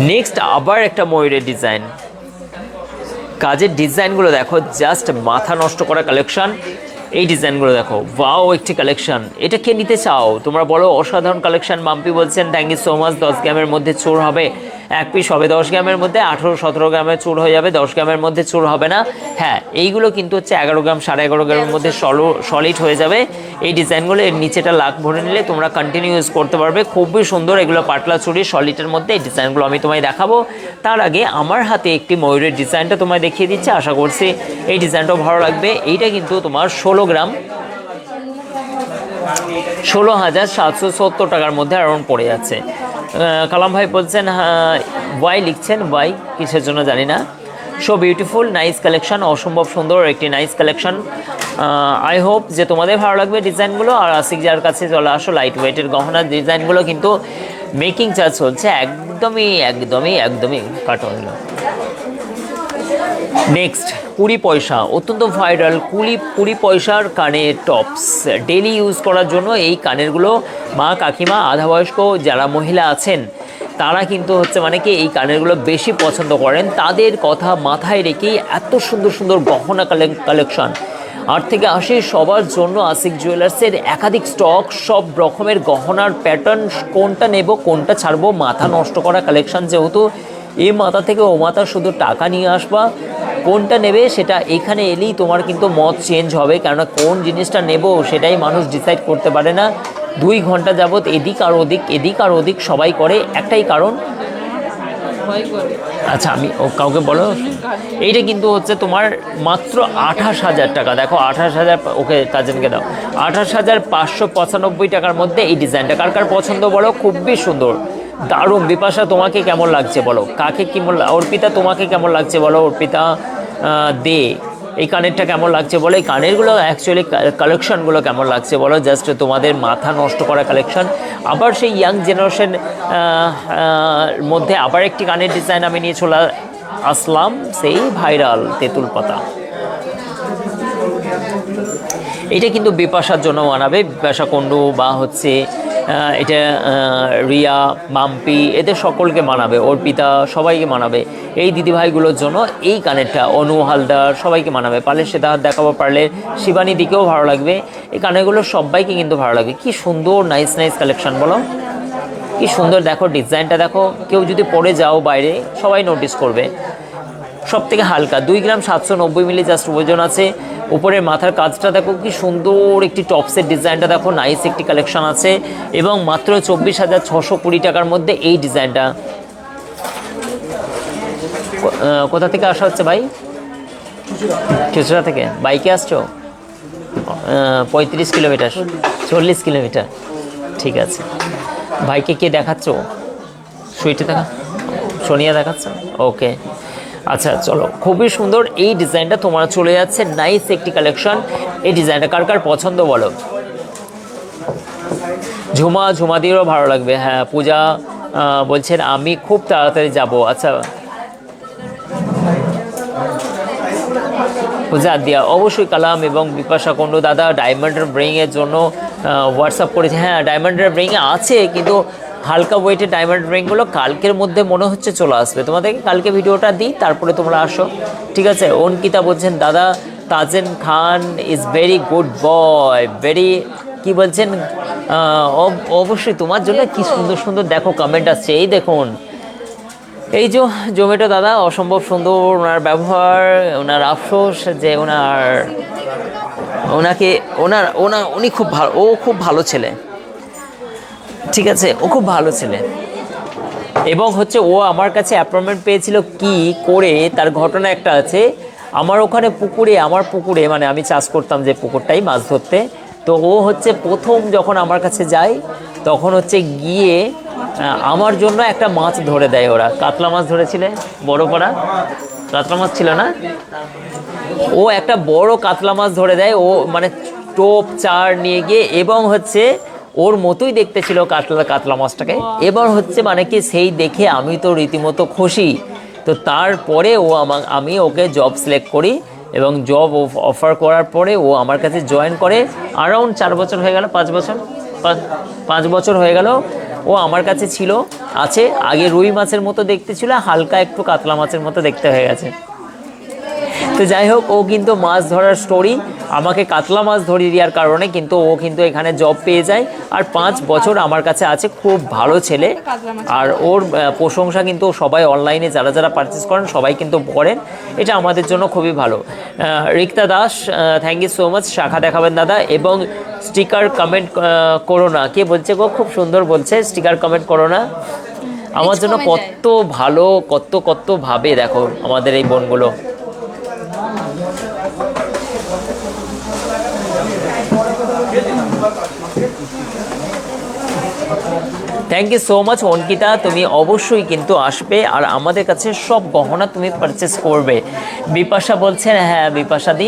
A: নেক্সট আবার একটা ময়ূরের ডিজাইন, কাজের ডিজাইনগুলো দেখো, জাস্ট মাথা নষ্ট করা কালেকশন। এই ডিজাইনগুলো দেখো, ওয়াও একটি কালেকশন। এটা কে নিতে চাও তোমরা বলো? অসাধারণ কালেকশন। মাম্পি বলছেন থ্যাংক ইউ সো মাচ। 10 গ্রামের মধ্যে চুর হবে, এক পিস হবে 10 গ্রামের মধ্যে, 18-17 গ্রামের চুর হয়ে যাবে, 10 গ্রামের মধ্যে চুর হবে না। হ্যাঁ, এইগুলো কিন্তু হচ্ছে 11 গ্রাম 11.5 গ্রামের মধ্যে সলিড হয়ে যাবে এই ডিজাইনগুলো। এর নিচেটা লাক ভরে নিলে তোমরা কন্টিনিউ ইউজ করতে পারবে, খুবই সুন্দর। এগুলো পাতলা চুড়ি সলিডের মধ্যে। এই ডিজাইনগুলো আমি তোমায় দেখাবো। তার আগে আমার হাতে একটি ময়ূরের ডিজাইনটা তোমায় দেখিয়ে দিচ্ছি। আশা করছি এই ডিজাইনটাও ভালো লাগবে। এইটা কিন্তু তোমার 16 গ্রাম 16,770 টাকার মধ্যে অ্যারাউন্ড পড়ে যাচ্ছে। কালাম ভাই বলছেন, ওয়াই লিখছেন, ওয়াই কিসের জন্য জানি না। সো বিউটিফুল, নাইস কালেকশন, অসম্ভব সুন্দর একটি নাইস কালেকশন। আই হোপ যে তোমাদের ভালো লাগবে ডিজাইনগুলো। আর আশিক যার কাছে চলে আসো, লাইট ওয়েটের গহনার ডিজাইনগুলো কিন্তু মেকিং চার্জ চলছে একদমই কাট হয়ে গেল। নেক্সট 20 পয়সা, অত্যন্ত ভাইরাল 20 পয়সার কানের টপস, ডেলি ইউজ করার জন্য এই কানেরগুলো মা কাকিমা আধা বয়স্ক যারা মহিলা আছেন তারা কিন্তু হচ্ছে মানে কি এই কানেরগুলো বেশি পছন্দ করেন। তাদের কথা মাথায় রেখেই এত সুন্দর সুন্দর গহনা কালেকশন। 8 থেকে 80 সবার জন্য আশিক জুয়েলার্সের একাধিক স্টক, সব রকমের গহনার প্যাটার্ন, কোনটা নেব কোনটা ছাড়বো, মাথা নষ্ট করা কালেকশন। যেহেতু এই মাথা থেকে ও মাথা শুধু টাকা নিয়ে আসবা, কোনটা নেবে সেটা এখানে এলেই তোমার কিন্তু মত চেঞ্জ হবে। কেননা কোন জিনিসটা নেব সেটাই মানুষ ডিসাইড করতে পারে না। 2 ঘন্টা যাবত এদিক আর ওদিক সবাই করে, একটাই কারণ। আচ্ছা আমি কাউকে বলো, এইটা কিন্তু হচ্ছে তোমার মাত্র 28,000 টাকা। দেখো 28,000, ওকে তাজেনকে দাও, 28,595 টাকার মধ্যে এই ডিজাইনটা। কার কার পছন্দ বলো? খুবই সুন্দর, দারুণ। বিপাশা তোমাকে কেমন লাগছে বলো? কাকে কি অর্পিতা তোমাকে কেমন লাগছে বলো? অর্পিতা দে, এই কানেরটা কেমন লাগছে বলো, এই কানেরগুলো অ্যাকচুয়ালি কালেকশনগুলো কেমন লাগছে বলো, জাস্ট তোমাদের মাথা নষ্ট করা কালেকশন। আবার সেই ইয়াং জেনারেশন মধ্যে আবার একটি কানের ডিজাইন আমি নিয়ে চলে আসলাম, সেই ভাইরাল তেঁতুল পাতা। এটা কিন্তু বিপাশার জন্য মানাবে, বিপাশা কুণ্ডু বা হচ্ছে এটা রিয়া, মাম্পি, এদের সকলকে মানাবে, অর্পিতা সবাইকে মানাবে। এই দিদিভাইগুলোর জন্য এই কানেরটা, অনু হালদার সবাইকে মানাবে। পারলে সেটা দেখাবো, পারলে শিবানী দিকেও ভালো লাগবে। এই কানেরগুলো সবাইকে কিন্তু ভালো লাগবে। কি সুন্দর নাইস নাইস কালেকশন বলো, কি সুন্দর দেখো ডিজাইনটা দেখো। কেউ যদি পরে যাও বাইরে সবাই নোটিস করবে। সব থেকে হালকা 2 গ্রাম 790 মিলি জাস্ট ওজন আছে। উপরের মাথার কাজটা দেখো কি সুন্দর, একটি টপসের ডিজাইনটা দেখো, নাইস একটি কালেকশন আছে। এবং মাত্র 24,620 টাকার মধ্যে এই ডিজাইনটা। কোথা থেকে আসা হচ্ছে ভাই? চুচড়া থেকে বাইকে আসছো? 35 কিলোমিটার, 40 কিলোমিটার, ঠিক আছে। ভাইকে কে দেখাচ্ছ? সুইটে দেখা, সোনিয়া দেখাচ্ছ, ওকে। আচ্ছা চলো, খুবই সুন্দর এই ডিজাইনটা তোমার চলে যাচ্ছে, নাইস একটি কালেকশন। এই ডিজাইনটা কার কার পছন্দ বলো? ঝুমাদিরও ভালো লাগবে। হ্যাঁ, পূজা বলছেন আমি খুব তাড়াতাড়ি যাব। আচ্ছা পূজা দিয়া অবশ্যই। কালাম এবং বিপাশা কুণ্ডু দাদা ডায়মন্ডের ব্রিংয়ের জন্য হোয়াটসঅ্যাপ করেছে। হ্যাঁ, ডায়মন্ডের ব্রিংয়ে আছে, কিন্তু হালকা ওয়েটের ডায়মন্ড রিংগুলো কালকের মধ্যে মনে হচ্ছে চলে আসবে। তোমাদেরকে কালকে ভিডিওটা দিই, তারপরে তোমরা আসো, ঠিক আছে। অঙ্কিতা বলছেন দাদা Tajen Khan is very good boy, very কি বলছেন, অবশ্যই তোমার জন্য কি সুন্দর সুন্দর দেখো কমেন্ট আসছে। এই দেখুন, এই যে জোম্যাটো দাদা অসম্ভব সুন্দর ওনার ব্যবহার, ওনার আফসোস যে উনি খুব ভালো, ও খুব ভালো ছেলে, ঠিক আছে, ও খুব ভালো ছেলে। এবং হচ্ছে ও আমার কাছে অ্যাপয়েন্টমেন্ট পেয়েছিল কি করে, তার ঘটনা একটা আছে। আমার ওখানে পুকুরে, আমার পুকুরে মানে আমি চাষ করতাম যে পুকুরটাই, মাছ ধরতে। তো ও হচ্ছে প্রথম যখন আমার কাছে যায় তখন হচ্ছে গিয়ে আমার জন্য একটা মাছ ধরে দেয় ওরা। কাতলা মাছ ধরেছিলে, বড় পাড়া কাতলা মাছ ছিল না, ও একটা বড় কাতলা মাছ ধরে দেয়। ও মানে টোপ চার নিয়ে গিয়ে, এবং হচ্ছে ওর মতোই দেখতে ছিল কাতলা মাছটাকে। এবার হচ্ছে মানে কি সেই দেখে আমি তো রীতিমতো খুশি। তো তারপরে আমি ওকে জব সিলেক্ট করি, এবং জব অফার করার পরে ও আমার কাছে জয়েন করে। অ্যারাউন্ড 4 বছর হয়ে গেল, 5 বছর হয়ে গেল ও আমার কাছে ছিল, আছে। আগে রুই মাছের মতো দেখতে ছিল, হালকা একটু কাতলা মাছের মতো দেখতে হয়ে গেছে। তো যাই হোক, ও কিন্তু মাছ ধরার স্টোরি, আমাকে কাতলা মাছ ধরিয়ে দেওয়ার কারণে কিন্তু ও কিন্তু এখানে জব পেয়ে যায়, আর 5 বছর আমার কাছে আছে। খুব ভালো ছেলে, আর ওর প্রশংসা কিন্তু সবাই অনলাইনে যারা যারা পারচেস করেন সবাই কিন্তু করেন। এটা আমাদের জন্য খুবই ভালো। Rikta Das, thank you so much. শাখা দেখাবেন দাদা, এবং স্টিকার কমেন্ট করো না। কে বলছে গো? খুব সুন্দর বলছে, স্টিকার কমেন্ট করো না। আমার জন্য কত ভালো, কত ভাবে দেখো আমাদের এই বোনগুলো। Thank you so much Ankita, তুমি অবশ্যই কিন্তু আসবে আর আমাদের কাছে সব গহনা তুমি পারচেস করবে। বিপাশা বলছেন, হ্যাঁ বিপাশা দি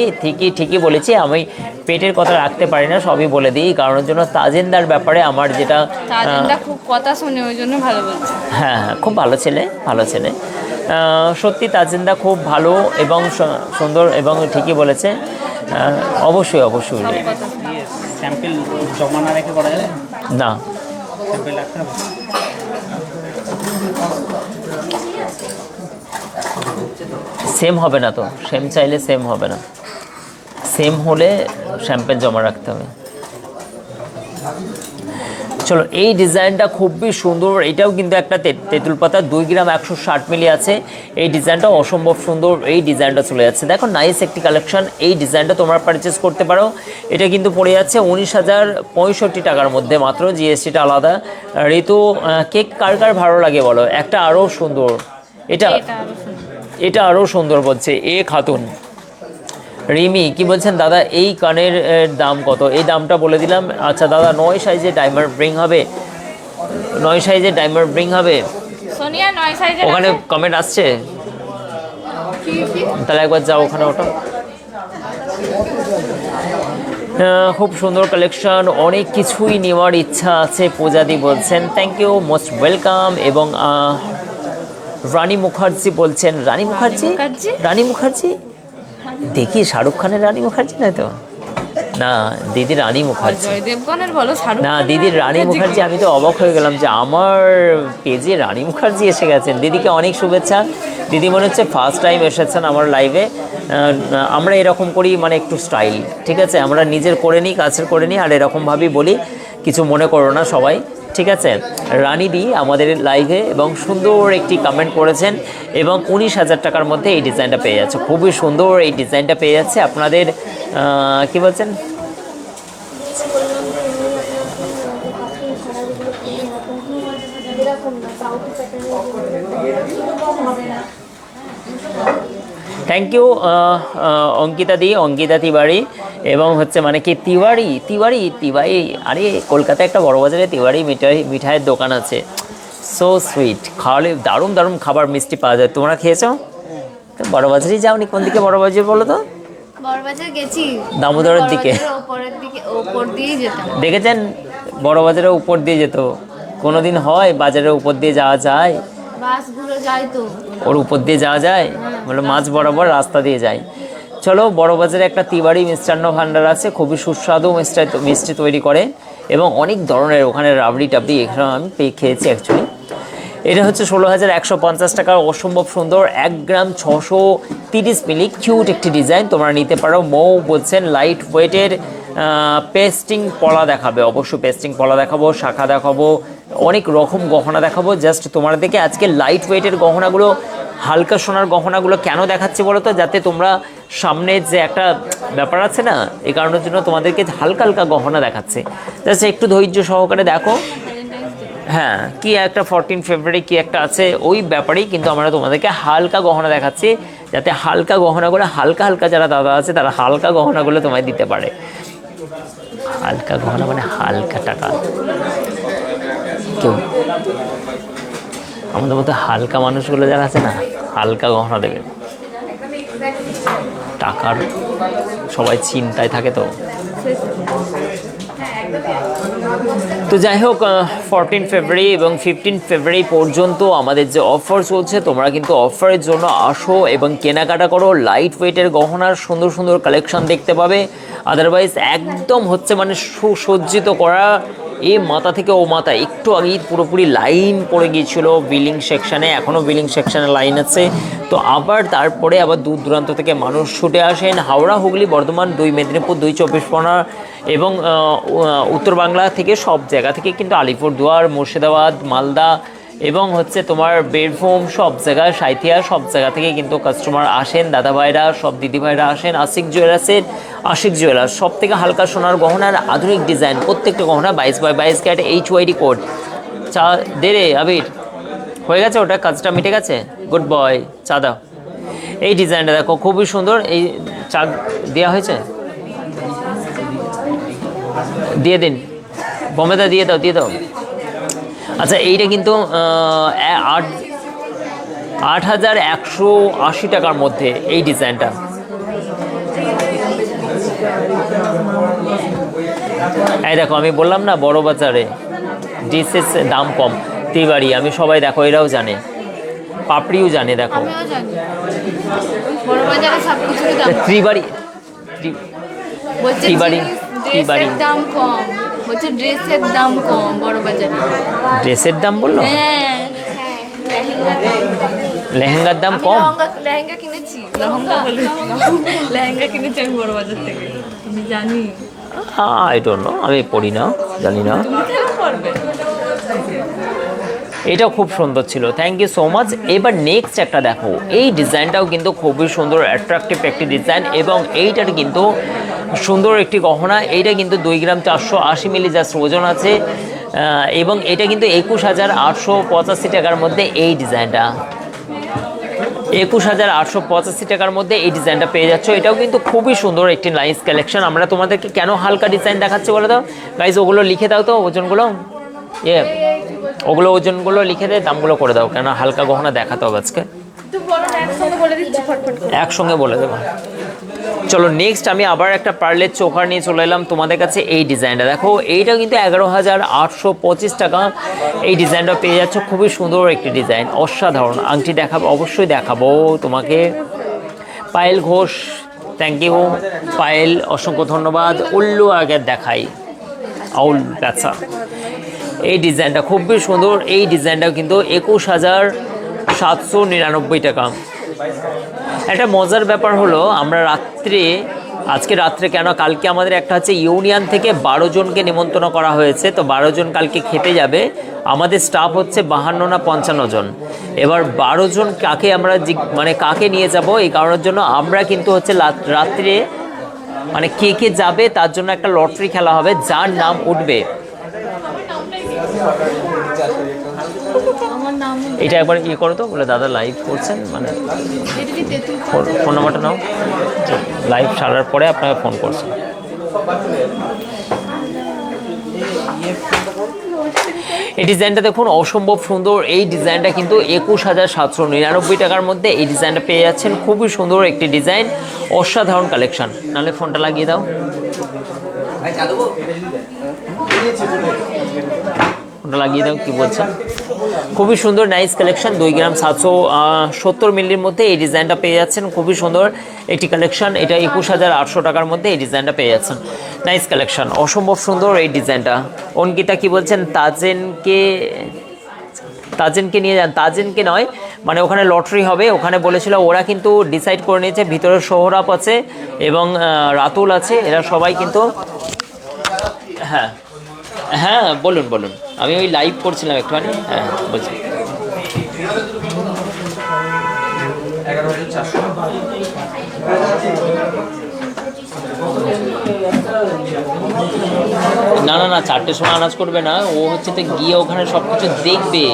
A: ঠিকই বলেছি, আমি পেটের কথা রাখতে পারি না, সবই বলে দিই। কারণের জন্য তাজেন্দার ব্যাপারে আমার যেটা,
B: তাজেন্দা খুব কথা শুনে ওই জন্য ভালো বলছে।
A: হ্যাঁ, খুব ভালো ছেলে, সত্যি তাজেন্দা খুব ভালো এবং সুন্দর, এবং ঠিকই বলেছে। অবশ্যই
C: স্যাম্পল জমা না রেখে করা যাবে
A: না।
C: স্যাম্পল রাখতে হবে।
A: সেম হবে না তো, সেম চাইলে সেম হবে না, সেম হলে স্যাম্পল জমা রাখতে হবে। চলো, এই ডিজাইনটা খুবই সুন্দর। এটাও কিন্তু একটা তেঁতুল পাতা, 2 গ্রাম 160 মিলি আছে। এই ডিজাইনটা অসম্ভব সুন্দর, এই ডিজাইনটা চলে যাচ্ছে দেখো, নাইস একটি কালেকশন। এই ডিজাইনটা তোমরা পারচেস করতে পারো। এটা কিন্তু পড়ে যাচ্ছে 19,065 টাকার মধ্যে মাত্র, জিএসটিটা আলাদা। ঋতু, কেক কার ভালো লাগে বলো? একটা আরও সুন্দর, এটা আরও সুন্দর বলছে এ খাতুন। রিমি কি বলছেন দাদা, এই কানের দাম কত? এই দামটা বলে দিলাম। আচ্ছা দাদা, 9 সাইজের ডায়মন্ড রিং হবে, 9 সাইজের ডায়মন্ড রিং হবে।
B: সোনিয়া 9 সাইজের
A: ওখানে কমেন্ট আসছে, তাহলে একবার যাও ওখানে, ওটা খুব সুন্দর কালেকশন, অনেক কিছুই নেওয়ার ইচ্ছা আছে পূজাদি বলছেন। Thank you, most welcome. এবং রানী মুখার্জি বলছেন, রানী মুখার্জি, রানী মুখার্জি দেখি শাহরুখ খানের রানী মুখার্জি নয় তো? না দিদি রানী মুখার্জি,
B: জয় দেবগনের বলো, শাহরুখ
A: না দিদির রানী মুখার্জি। আমি তো অবাক হয়ে গেলাম যে আমার পেজে রানী মুখার্জি এসে গেছেন। দিদিকে অনেক শুভেচ্ছা। দিদি মনে হচ্ছে ফার্স্ট টাইম এসেছেন আমার লাইভে। আমরা এরকম করি, মানে একটু স্টাইল, ঠিক আছে? আমরা নিজের করে নিই, কাছের করে নিই, আর এরকমভাবেই বলি, কিছু মনে করো না সবাই, ঠিক আছে? রানী দি আমাদের লাইভে এবং সুন্দর একটি কমেন্ট করেছেন এবং 19,000 টাকার মধ্যে এই ডিজাইনটা পেয়ে যাচ্ছে। খুবই সুন্দর এই ডিজাইনটা পেয়ে যাচ্ছে আপনাদের। কি বলছেন? থ্যাংক ইউ অঙ্কিতা দি, অঙ্কিতা তিওয়ারি। এবং হচ্ছে মানে কি তিওয়ারি, তিওয়ারি, তিওয়ারি, আরে কলকাতায় একটা বড় বাজারে তিওয়ারি মিঠাইয়ের দোকান আছে। সো সুইট, খাওয়ালে দারুণ দারুণ খাবার মিষ্টি পাওয়া যায়। তোমরা খেয়েছো? তো বড় বাজারেই যাওনি? কোন দিকে বড় বাজার বলো তো?
B: বড়বাজার গেছি,
A: দামোদরের দিকে।
B: উপরের দিকে, উপর দিয়ে যেতাম।
A: দেখেছেন বড় বাজারের উপর দিয়ে যেত? কোনোদিন হয় বাজারের উপর দিয়ে যাওয়া যায়?
B: বাসগুলো যায় তো
A: ওর উপর দিয়ে যাওয়া যায়, বলে মাছ বরাবর রাস্তা দিয়ে যায়। চলো, বড় বাজারে একটা তিওয়ারি মিষ্টান্ন ভাণ্ডার আছে, খুবই সুস্বাদু মিষ্টি তৈরি করে এবং অনেক ধরনের ওখানে রাবড়ি টাবড়ি এখানে আমি খেয়েছি অ্যাকচুয়ালি। এটা হচ্ছে 16,150 টাকার, অসম্ভব সুন্দর, 1 গ্রাম 630 মিলি, কিউট একটি ডিজাইন। তোমরা নিতে পারো। মৌ বলছেন লাইট ওয়েটের পেস্টিং পলা দেখাবে, অবশ্যই পেস্টিং পলা দেখাবো, শাখা দেখাবো, অনেক রকম গহনা দেখাবো। জাস্ট তোমাদেরকে আজকে লাইট ওয়েটের গহনাগুলো, হালকা সোনার গহনাগুলো কেন দেখাচ্ছি বলো তো? যাতে তোমরা সামনে যে একটা ব্যাপার আছে না, এই কারণের জন্য তোমাদেরকে হালকা হালকা গহনা দেখাচ্ছে। জাস্ট একটু ধৈর্য সহকারে দেখো। হ্যাঁ, কি একটা 14 ফেব্রুয়ারি কি একটা আছে, ওই ব্যাপারেই কিন্তু আমরা তোমাদেরকে হালকা গহনা দেখাচ্ছি, যাতে হালকা গহনাগুলো, হালকা হালকা যারা দাদা আছে তারা হালকা গহনাগুলো তোমায় দিতে পারে। হালকা গহনা মানে হালকা টাকা। কেউ আমাদের মতো হালকা মানুষগুলো যারা আছে না, হালকা গহনা দেবে। টাকার সবাই চিন্তায় থাকে তো। তো যাই হোক, 14 ফেব্রুয়ারি এবং 15 ফেব্রুয়ারি পর্যন্ত আমাদের যে অফার চলছে, তোমরা কিন্তু অফারের জন্য আসো এবং কেনাকাটা করো। লাইট ওয়েটের গহনার সুন্দর সুন্দর কালেকশন দেখতে পাবে। আদারওয়াইজ একদম হচ্ছে মানে সুসজ্জিত করা, এ মাথা থেকে ও মাথা। একটু আগেই পুরোপুরি লাইন পড়ে গিয়েছিল বিলিং সেকশানে, এখনও বিলিং সেকশানে লাইন আছে। তো আবার তারপরে আবার দূর দূরান্ত থেকে মানুষ ছুটে আসেন। হাওড়া, হুগলি, বর্ধমান, 2 মেদিনীপুর, 2 চব্বিশ পরগনা এবং উত্তর বাংলা থেকে সব জায়গা থেকে কিন্তু আলিপুরদুয়ার, মুর্শিদাবাদ, মালদা এবং হচ্ছে তোমার বীরভূম, সব জায়গায়, সাঁইথিয়া, সব জায়গা থেকে কিন্তু কাস্টমার আসেন, দাদা ভাইরা, সব দিদি ভাইরা আসেন। আশিক জুয়েলার্সের, আশিক জুয়েলার্স সব থেকে হালকা সোনার গহনার আধুনিক ডিজাইন, প্রত্যেকটা গহনা 22x22 ক্যারেট, HYD কোড। চা দে রে আবির, হয়ে গেছে ওটা, কাজটা মিটে গেছে, গুড বয়, চা দাও। এই ডিজাইনটা দেখো, খুবই সুন্দর। এই চা দেওয়া হয়েছে, দিয়ে দিন বোমেদা, দিয়ে দাও, দিয়ে দাও। আচ্ছা, এইটা কিন্তু 8,180 টাকার মধ্যে এই ডিজাইনটা। এই দেখো, আমি বললাম না বড় বাজারে ডিসের দাম কম। তিওয়ারি, আমি সবাই দেখো, এরাও জানে, পাপড়িও জানে, দেখো ত্রিবাড়ি, তিওয়ারি, তিওয়ারি
B: দাম কম, বলছে ড্রেসের দাম কম বড় বাজারে।
A: ড্রেসের দাম বললো?
B: হ্যাঁ,
A: লেহেঙ্গার দাম কম।
B: লেহেঙ্গা কিনেছি, লেহেঙ্গা কিনেছি আমি বড় বাজার থেকে, আমি জানি।
A: আই ডোন্ট নো, আমি পড়ি না, জানি না। এটাও খুব সুন্দর ছিল, থ্যাংক ইউ সো মাচ। এবার নেক্সট একটা দেখো, এই ডিজাইনটাও কিন্তু খুবই সুন্দর, অ্যাট্রাকটিভ একটি ডিজাইন এবং এইটার কিন্তু সুন্দর একটি গহনা। এইটা কিন্তু 2 গ্রাম 480 মিলি জাস্ট ওজন আছে এবং এটা কিন্তু 21,885 টাকার মধ্যে এই ডিজাইনটা, 21,885 টাকার মধ্যে এই ডিজাইনটা পেয়ে যাচ্ছ। এটাও কিন্তু খুবই সুন্দর একটি নাইস কালেকশন। আমরা তোমাদেরকে কেন হালকা ডিজাইন দেখাচ্ছি বলে দাও গাইজ, ওগুলো লিখে দাও তো ওজনগুলো, ওগুলো ওজনগুলো লিখে দেয়, দামগুলো করে দাও, কেন হালকা গহনা দেখাতে হবে আজকে। একসঙ্গে বলে দেবো। চলো নেক্সট আমি আবার একটা পার্লের চোকার নিয়ে চলে এলাম তোমাদের কাছে। এই ডিজাইনটা দেখো, এইটা কিন্তু 11,825 টাকা। এই ডিজাইনটা পেয়ে যাচ্ছ, খুবই সুন্দর একটি ডিজাইন, অসাধারণ। আংটি দেখাবো, অবশ্যই দেখাবো তোমাকে। পায়েল ঘোষ, থ্যাংক ইউ পায়েল, অসংখ্য ধন্যবাদ। উল্লু আগে দেখাই, আউল বেচা। এই ডিজাইনটা খুবই সুন্দর। এই ডিজাইনটাও কিন্তু 21,799 টাকা। একটা মজার ব্যাপার হলো, আমরা আজকে রাত্রে কেন, কালকে আমাদের একটা হচ্ছে ইউনিয়ন থেকে 12 জনকে নিমন্ত্রণ করা হয়েছে। তো 12 জন কালকে খেতে যাবে। আমাদের স্টাফ হচ্ছে 52 না 55 জন। এবার 12 জন কাকে আমরা মানে কাকে নিয়ে যাব, এই কারণের জন্য আমরা কিন্তু হচ্ছে রাত্রে মানে কে কে যাবে তার জন্য একটা লটারি খেলা হবে, যার নাম উঠবে।
B: আমার নাম
A: এটা একবার ইয়ে করো তো, বলে দাদা লাইভ করছেন, মানে
B: এটা কি তেঁতুল?
A: ফোন নাম্বারটা নাও, লাইভ সারার পরে আপনাকে ফোন করছেন। এই ডিজাইনটা দেখুন, অসম্ভব সুন্দর। এই ডিজাইনটা কিন্তু 21,799 টাকার মধ্যে এই ডিজাইনটা পেয়ে যাচ্ছেন। খুবই সুন্দর একটি ডিজাইন, অসাধারণ কালেকশন। নাহলে ফোনটা লাগিয়ে দাও, ফোনটা লাগিয়ে দাও, কি বলছেন? খুবই সুন্দর নাইস কালেকশন। 2 গ্রাম 770 মিলির মধ্যে এই ডিজাইনটা পেয়ে যাচ্ছেন। খুবই সুন্দর একটি কালেকশন। এটা 21,800 টাকার মধ্যে এই ডিজাইনটা পেয়ে যাচ্ছেন। নাইস কালেকশন, অসম্ভব সুন্দর এই ডিজাইনটা। অঙ্কিতা কি বলছেন? তাজেনকে নিয়ে যান। তাজেনকে নয়, মানে ওখানে লটারি হবে, ওখানে বলেছিল। ওরা কিন্তু ডিসাইড করে নিয়েছে, ভিতরে সোহরাব আছে এবং রাতুল আছে, এরা সবাই কিন্তু। হ্যাঁ হ্যাঁ, বলুন বলুন, আমি ওই লাইভ করছিলাম একটুখানি। হ্যাঁ বলছি। না না না, 4টের সময় আনাজ করবে না, ও হচ্ছে তো গিয়ে ওখানে সব কিছু দেখবে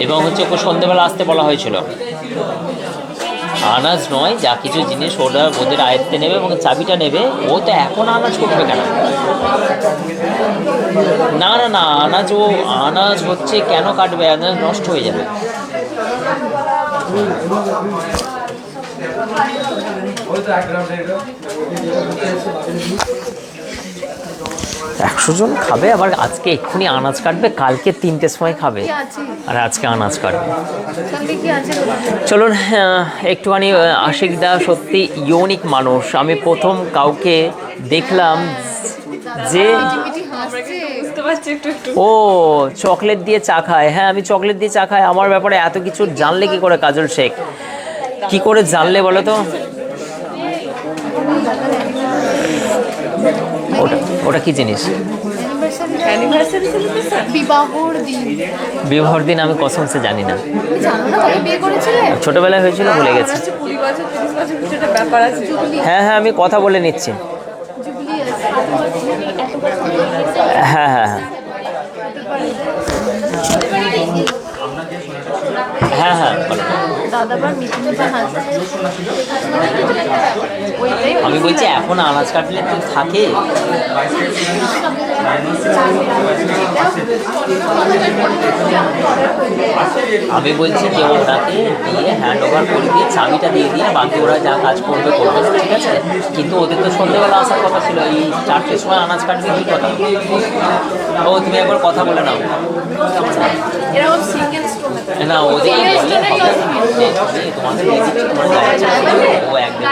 A: এবং হচ্ছে ওকে সন্ধ্যেবেলা আসতে বলা হয়েছিল। আনাজ নয়, যা কিছু জিনিস ওরা ওদের আয়ত্তে নেবে এবং চাবিটা নেবে। ও তো এখন আনাজ করবে কেন? না না না, আনাজ হচ্ছে কেন কাটবে? আনাজ নষ্ট হয়ে যাবে। 100 জন খাবে, আবার আজকে এক্ষুনি আনাজ কাটবে, কালকে 3টের সময় খাবে,
B: কি আছে?
A: আর আজকে আনাজ কাটবে।
B: কালকে কি আছে?
A: চলুন একটুখানি। আশিকদা সত্যি ইউনিক মানুষ। আমি প্রথম কাউকে দেখলাম যে ও চকলেট দিয়ে চা খায়। হ্যাঁ, আমি চকলেট দিয়ে চা খাই। আমার ব্যাপারে এত কিছু জানলে কি করে কাজল শেখ? কি করে জানলে বলো তো? ওটা কি জিনিস? বিবাহর দিন আমি কসম সে জানি না। ছোটবেলায় হয়েছিল, ভুলে গেছি। হ্যাঁ হ্যাঁ, আমি কথা বলে নিচ্ছি। হ্যাঁ হ্যাঁ হ্যাঁ হ্যাঁ হ্যাঁ, আমি বলছি এখন আনাজ কাটলে তো থাকে। আমি বলছি যে ওটাকে দিয়ে হ্যান্ড ওভার করে দিয়ে চাবিটা দিয়ে দিয়ে বাকি ওরা যা কাজ করবে করবে, ঠিক আছে? কিন্তু ওদের তো সন্ধ্যেবেলা আসার কথা ছিল, এই 4টের সময় আনাজ কাটবে, কি কথা? ও তুমি একবার কথা বলে নাও না, ওদের তোমাদের ও একদম।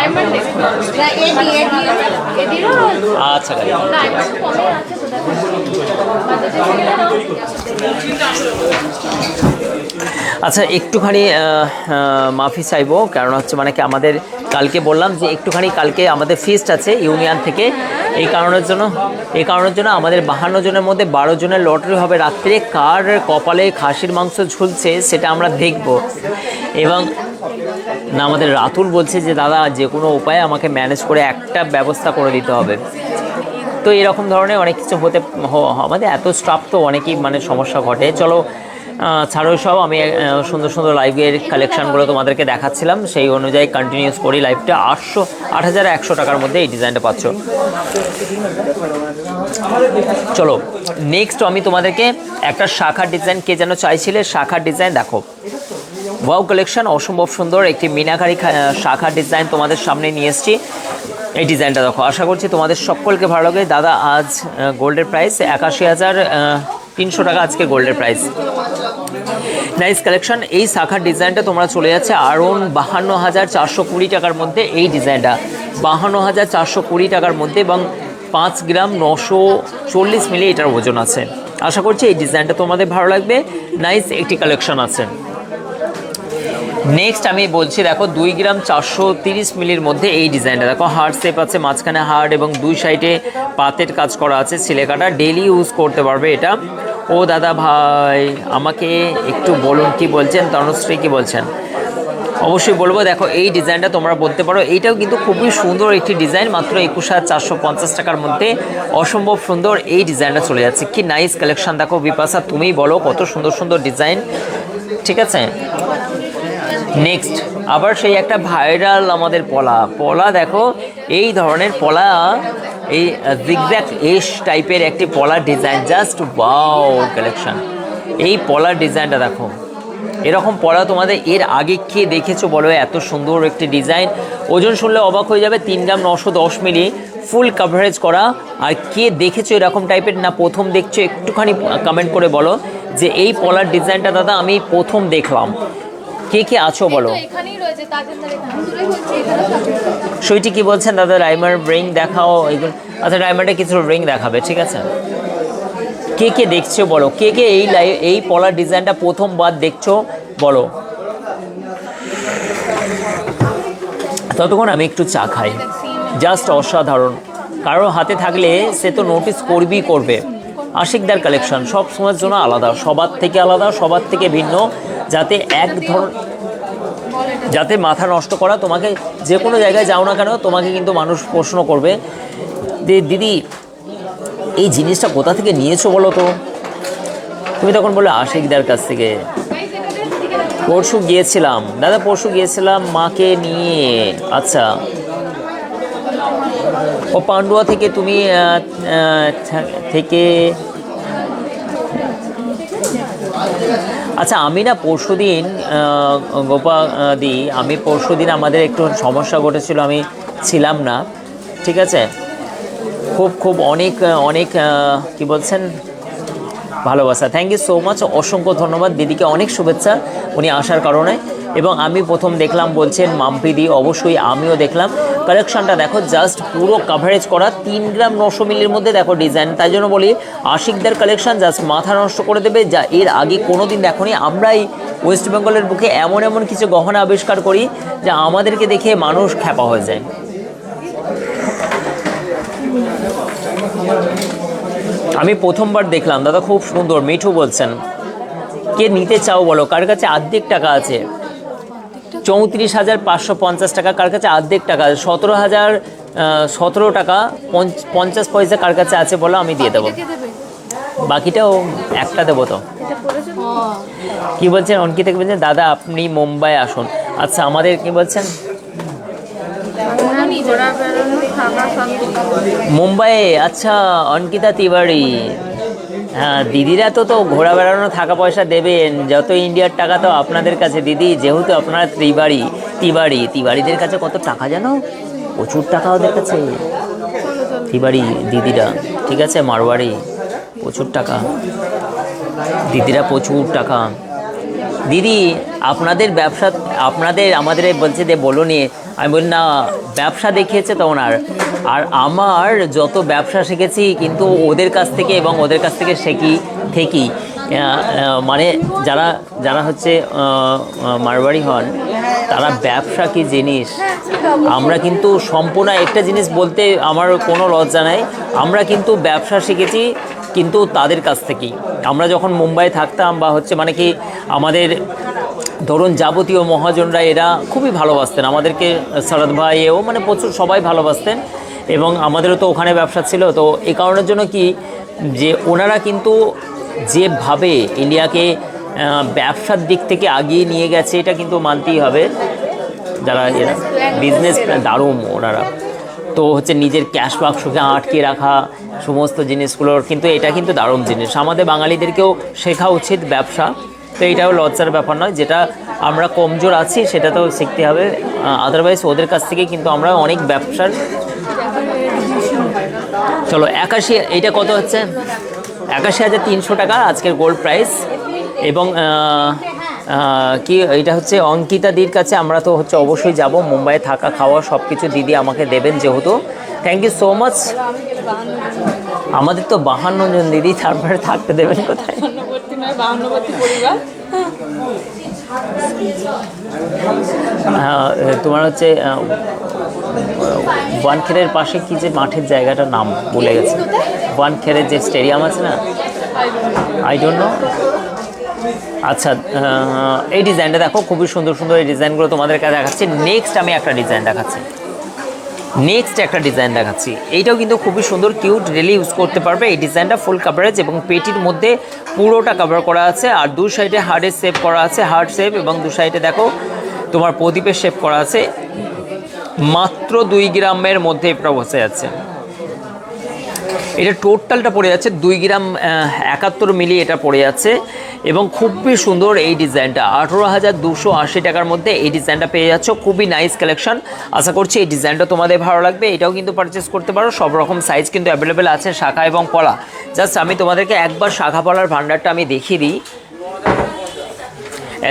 A: আচ্ছা আচ্ছা, একটুখানি মাফি চাইবো, কারণ হচ্ছে মানে কি আমাদের কালকে বললাম যে একটুখানি কালকে আমাদের ফিস্ট আছে ইউনিয়ন থেকে। এই কারণের জন্য আমাদের 52 জনের মধ্যে 12 জনের লটারি হবে রাত্রে। কার কপালে খাসির মাংস ঝুলছে সেটা আমরা দেখব। এবং না, আমাদের রাতুল বলছে যে দাদা যে কোনো উপায়ে আমাকে ম্যানেজ করে একটা ব্যবস্থা করে দিতে হবে। তো এরকম ধরনের অনেক কিছু হতে, আমাদের এত স্টাফ তো অনেকই মানে সমস্যা ঘটে। চলো ছাড়ো সব, আমি সুন্দর সুন্দর লাইভের কালেকশানগুলো তোমাদেরকে দেখাচ্ছিলাম, সেই অনুযায়ী কন্টিনিউস করি লাইভটা। 8,100 টাকার মধ্যে এই ডিজাইনটা পাচ্ছ। চলো নেক্সট আমি তোমাদেরকে একটা শাখার ডিজাইন, কে যেন চাইছিলে শাখার ডিজাইন, দেখো ওয়াও কালেকশন, অসম্ভব সুন্দর একটি মিনাকারি শাখার ডিজাইন তোমাদের সামনে নিয়ে এসেছি। এই ডিজাইনটা দেখো, আশা করছি তোমাদের সকলকে ভালো লাগে। দাদা আজ গোল্ডের প্রাইস 81,300 টাকা আজকে গোল্ডের প্রাইস। Nice collection. এই শাখার ডিজাইনটা তোমরা চলে যাচ্ছে আরন 52,420 টাকার মধ্যে। এই ডিজাইনটা 52,420 টাকার মধ্যে এবং 5 গ্রাম 940 মিলি এটার ওজন আছে। আশা করছি এই ডিজাইনটা তোমাদের ভালো লাগবে। নাইস একটি কালেকশন আছে। নেক্সট আমি বলছি দেখো 2 গ্রাম 430 মিলির মধ্যে এই ডিজাইনটা দেখো, হার্ট শেপ আছে, মাঝখানে হার্ট এবং দুই সাইডে পাতের কাজ করা আছে, সিলে কাটা, ডেইলি ইউজ করতে পারবে এটা। ও দাদা ভাই আমাকে একটু বলুন কি বলছেন, তনুশ্রী কি বলছেন? অবশ্যই বলবো। দেখো এই ডিজাইনটা তোমরা বলতে পারো, এইটাও কিন্তু খুবই সুন্দর একটি ডিজাইন, মাত্র 21,450 টাকার মধ্যে অসম্ভব সুন্দর এই ডিজাইনটা চলে যাচ্ছে। কি নাইস কালেকশন দেখো। বিপাশা তুমিই বলো কত সুন্দর সুন্দর ডিজাইন, ঠিক আছে। নেক্সট আবার সেই একটা ভাইরাল আমাদের পলা দেখো, এই ধরনের পলা, এই জিগজ্যাগ এশ টাইপের একটি পলার ডিজাইন, জাস্ট ওয়াও কালেকশন। এই পলার ডিজাইনটা দেখো, এরকম পলা তোমাদের এর আগে কে দেখেছো বলো? এত সুন্দর একটি ডিজাইন, ওজন শুনলে অবাক হয়ে যাবে, 3 গ্রাম 910 মিলি, ফুল কাভারেজ করা। আর কে দেখেছো এরকম টাইপের, না প্রথম দেখছো? একটুখানি কমেন্ট করে বলো যে এই পলার ডিজাইনটা দাদা আমি প্রথম দেখলাম। কে কে আছো বলো? সইটি কি বলছেন দাদা? রাইমার রিং দেখাও এগুলো। আচ্ছা রাইমারটা কিছু রিং দেখাবে, ঠিক আছে। কে কে দেখছো বলো, কে কে এই পলার ডিজাইনটা প্রথমবার দেখছো বলো। ততক্ষণ আমি একটু চা খাই। জাস্ট অসাধারণ, কারো হাতে থাকলে সে তো নোটিস করবে। আশিকদার কালেকশন সব সময়ের জন্য আলাদা, সবার থেকে আলাদা, সবার থেকে ভিন্ন, যাতে মাথা নষ্ট করা। তোমাকে যে কোনো জায়গায় যাও না কেন তোমাকে কিন্তু মানুষ প্রশ্ন করবে যে দিদি এই জিনিসটা কোথা থেকে নিয়েছো বলো তো। তুমি তখন বলে আশিকদার কাছ থেকে। পরশু গিয়েছিলাম দাদা, পরশু গিয়েছিলাম মাকে নিয়ে। আচ্ছা, ও পান্ডুয়া থেকে তুমি থেকে। আচ্ছা আমি না পরশুদিন গোপাদি, আমি পরশুদিন আমাদের একটু সমস্যা ঘটেছিল, আমি ছিলাম না, ঠিক আছে। খুব অনেক কি বলছেন ভালোবাসা। থ্যাংক ইউ সো মাচ, অসংখ্য ধন্যবাদ দিদিকে, অনেক শুভেচ্ছা উনি আসার কারণে। এবং আমি প্রথম দেখলাম বলছেন মাম্পিদি, অবশ্যই আমিও দেখলাম। কালেকশনটা দেখো, জাস্ট পুরো কাভারেজ করা, 3 গ্রাম 900 মিলির মধ্যে দেখো ডিজাইন। তাই জন্য বলি আশিকদার কালেকশন জাস্ট মাথা নষ্ট করে দেবে, যা এর আগে কোনো দিন দেখোনি। আমরাই ওয়েস্ট বেঙ্গলের বুকে এমন কিছু গহনা আবিষ্কার করি যা আমাদেরকে দেখে মানুষ খ্যাপা হয়ে যায়। আমি প্রথমবার দেখলাম দাদা, খুব সুন্দর। মিঠু বলছেন কে নিতে চাও বলো, কার কাছে অর্ধেক টাকা আছে? 34,550 টাকা। কার কাছে অর্ধেক টাকা? 17 টাকা 50 পয়সা কার কাছে আছে বলো, আমি দিয়ে দেবো। বাকিটাও একটা দেবো তো। কি বলছেন অঙ্কিতা? কি বলছেন দাদা আপনি মুম্বাই আসুন। আচ্ছা আমাদের কি বলছেন মুম্বাইয়ে? আচ্ছা অঙ্কিতা তিওয়ারি, হ্যাঁ দিদিরা তো ঘোরা বেড়ানো থাকা পয়সা দেবেন, যত ইন্ডিয়ার টাকা তো আপনাদের কাছে দিদি, যেহেতু আপনারা তিওয়ারিদের কাছে কত টাকা জানো? প্রচুর টাকা ওদের কাছে, তিওয়ারি দিদিরা, ঠিক আছে। মারওয়ারি প্রচুর টাকা, দিদিরা প্রচুর টাকা। দিদি আপনাদের ব্যবসা, আমাদের বলছে যে বলো নিয়ে, আমি বলি না, ব্যবসা দেখিয়েছে তো ওনার। আর আমার যত ব্যবসা শিখেছি কিন্তু ওদের কাছ থেকে, এবং ওদের কাছ থেকে থেকেই মানে যারা হচ্ছে মারওয়ারি হন, তারা ব্যবসা কি জিনিস। আমরা কিন্তু সম্পূর্ণ একটা জিনিস বলতে আমার কোনো লজ্জা নাই, আমরা কিন্তু ব্যবসা শিখেছি কিন্তু তাদের কাছ থেকেই। আমরা যখন মুম্বাই থাকতাম বা হচ্ছে মানে কি আমাদের ধরুন যাবতীয় মহাজনরা এরা খুবই ভালোবাসতেন আমাদেরকে, শরৎ ভাইও মানে প্রচুর সবাই ভালোবাসতেন, এবং আমাদেরও তো ওখানে ব্যবসা ছিল। তো এই কারণের জন্য কি যে ওনারা কিন্তু যেভাবে ইন্ডিয়াকে ব্যবসার দিক থেকে আগিয়ে নিয়ে গেছে, এটা কিন্তু মানতেই হবে। যারা এরা বিজনেস দারুণ ওনারা, তো হচ্ছে নিজের ক্যাশ বাক্সকে আটকে রাখা সমস্ত জিনিসগুলোর, কিন্তু এটা কিন্তু দারুণ জিনিস। আমাদের বাঙালিদেরকেও শেখা উচিত ব্যবসা। তো এইটাও লজ্জার ব্যাপার নয়, যেটা আমরা কমজোর আছি সেটা তো শিখতে হবে। আদারওয়াইজ ওদের কাছ থেকে কিন্তু আমরা অনেক ব্যবসার চলো 81, এইটা কত হচ্ছে? 81,300 টাকা আজকের গোল্ড প্রাইস। এবং কি এটা হচ্ছে অঙ্কিতাদির কাছে আমরা তো হচ্ছে অবশ্যই যাব, মুম্বাইয়ে থাকা খাওয়া সব কিছু দিদি আমাকে দেবেন যেহেতু। Thank you so much. আমাদের তো 52 জন দিদি, তারপরে থাকতে দেবেন কোথায়? তোমার হচ্ছে ওয়ানখেরের পাশে কি যে মাঠের জায়গাটার নাম ভুলে গেছে, ওয়ানখেরের যে স্টেডিয়াম আছে না, আই ডোন্ট নো। আচ্ছা, এই ডিজাইনটা দেখো, খুবই সুন্দর সুন্দর এই ডিজাইনগুলো তোমাদেরকে দেখাচ্ছি। নেক্সট আমি একটা ডিজাইন দেখাচ্ছি, এইটাও কিন্তু খুবই সুন্দর, কিউট, রিয়েলি ইউজ করতে পারবে। এই ডিজাইনটা ফুল কাভারেজ এবং পেটির মধ্যে পুরোটা কভার করা আছে, আর দু সাইডে হার্টের শেপ করা আছে, হার্ট শেপ, এবং দু সাইডে দেখো তোমার প্রদীপের শেপ করা আছে। মাত্র 2 গ্রামের মধ্যে এটা বসে যাচ্ছে। এটা টোটালটা পড়ে যাচ্ছে 2 গ্রাম 71 মিলি এটা পড়ে যাচ্ছে, এবং খুবই সুন্দর এই ডিজাইনটা। 18,280 টাকার মধ্যে এই ডিজাইনটা পেয়ে যাচ্ছ। খুবই নাইস কালেকশন, আশা করছি এই ডিজাইনটা তোমাদের ভালো লাগবে। এটাও কিন্তু পারচেস করতে পারো, সব রকম সাইজ কিন্তু অ্যাভেলেবেল আছে, শাখা এবং পলা। জাস্ট আমি তোমাদেরকে একবার শাখা পলার ভান্ডারটা আমি দেখিয়ে দিই।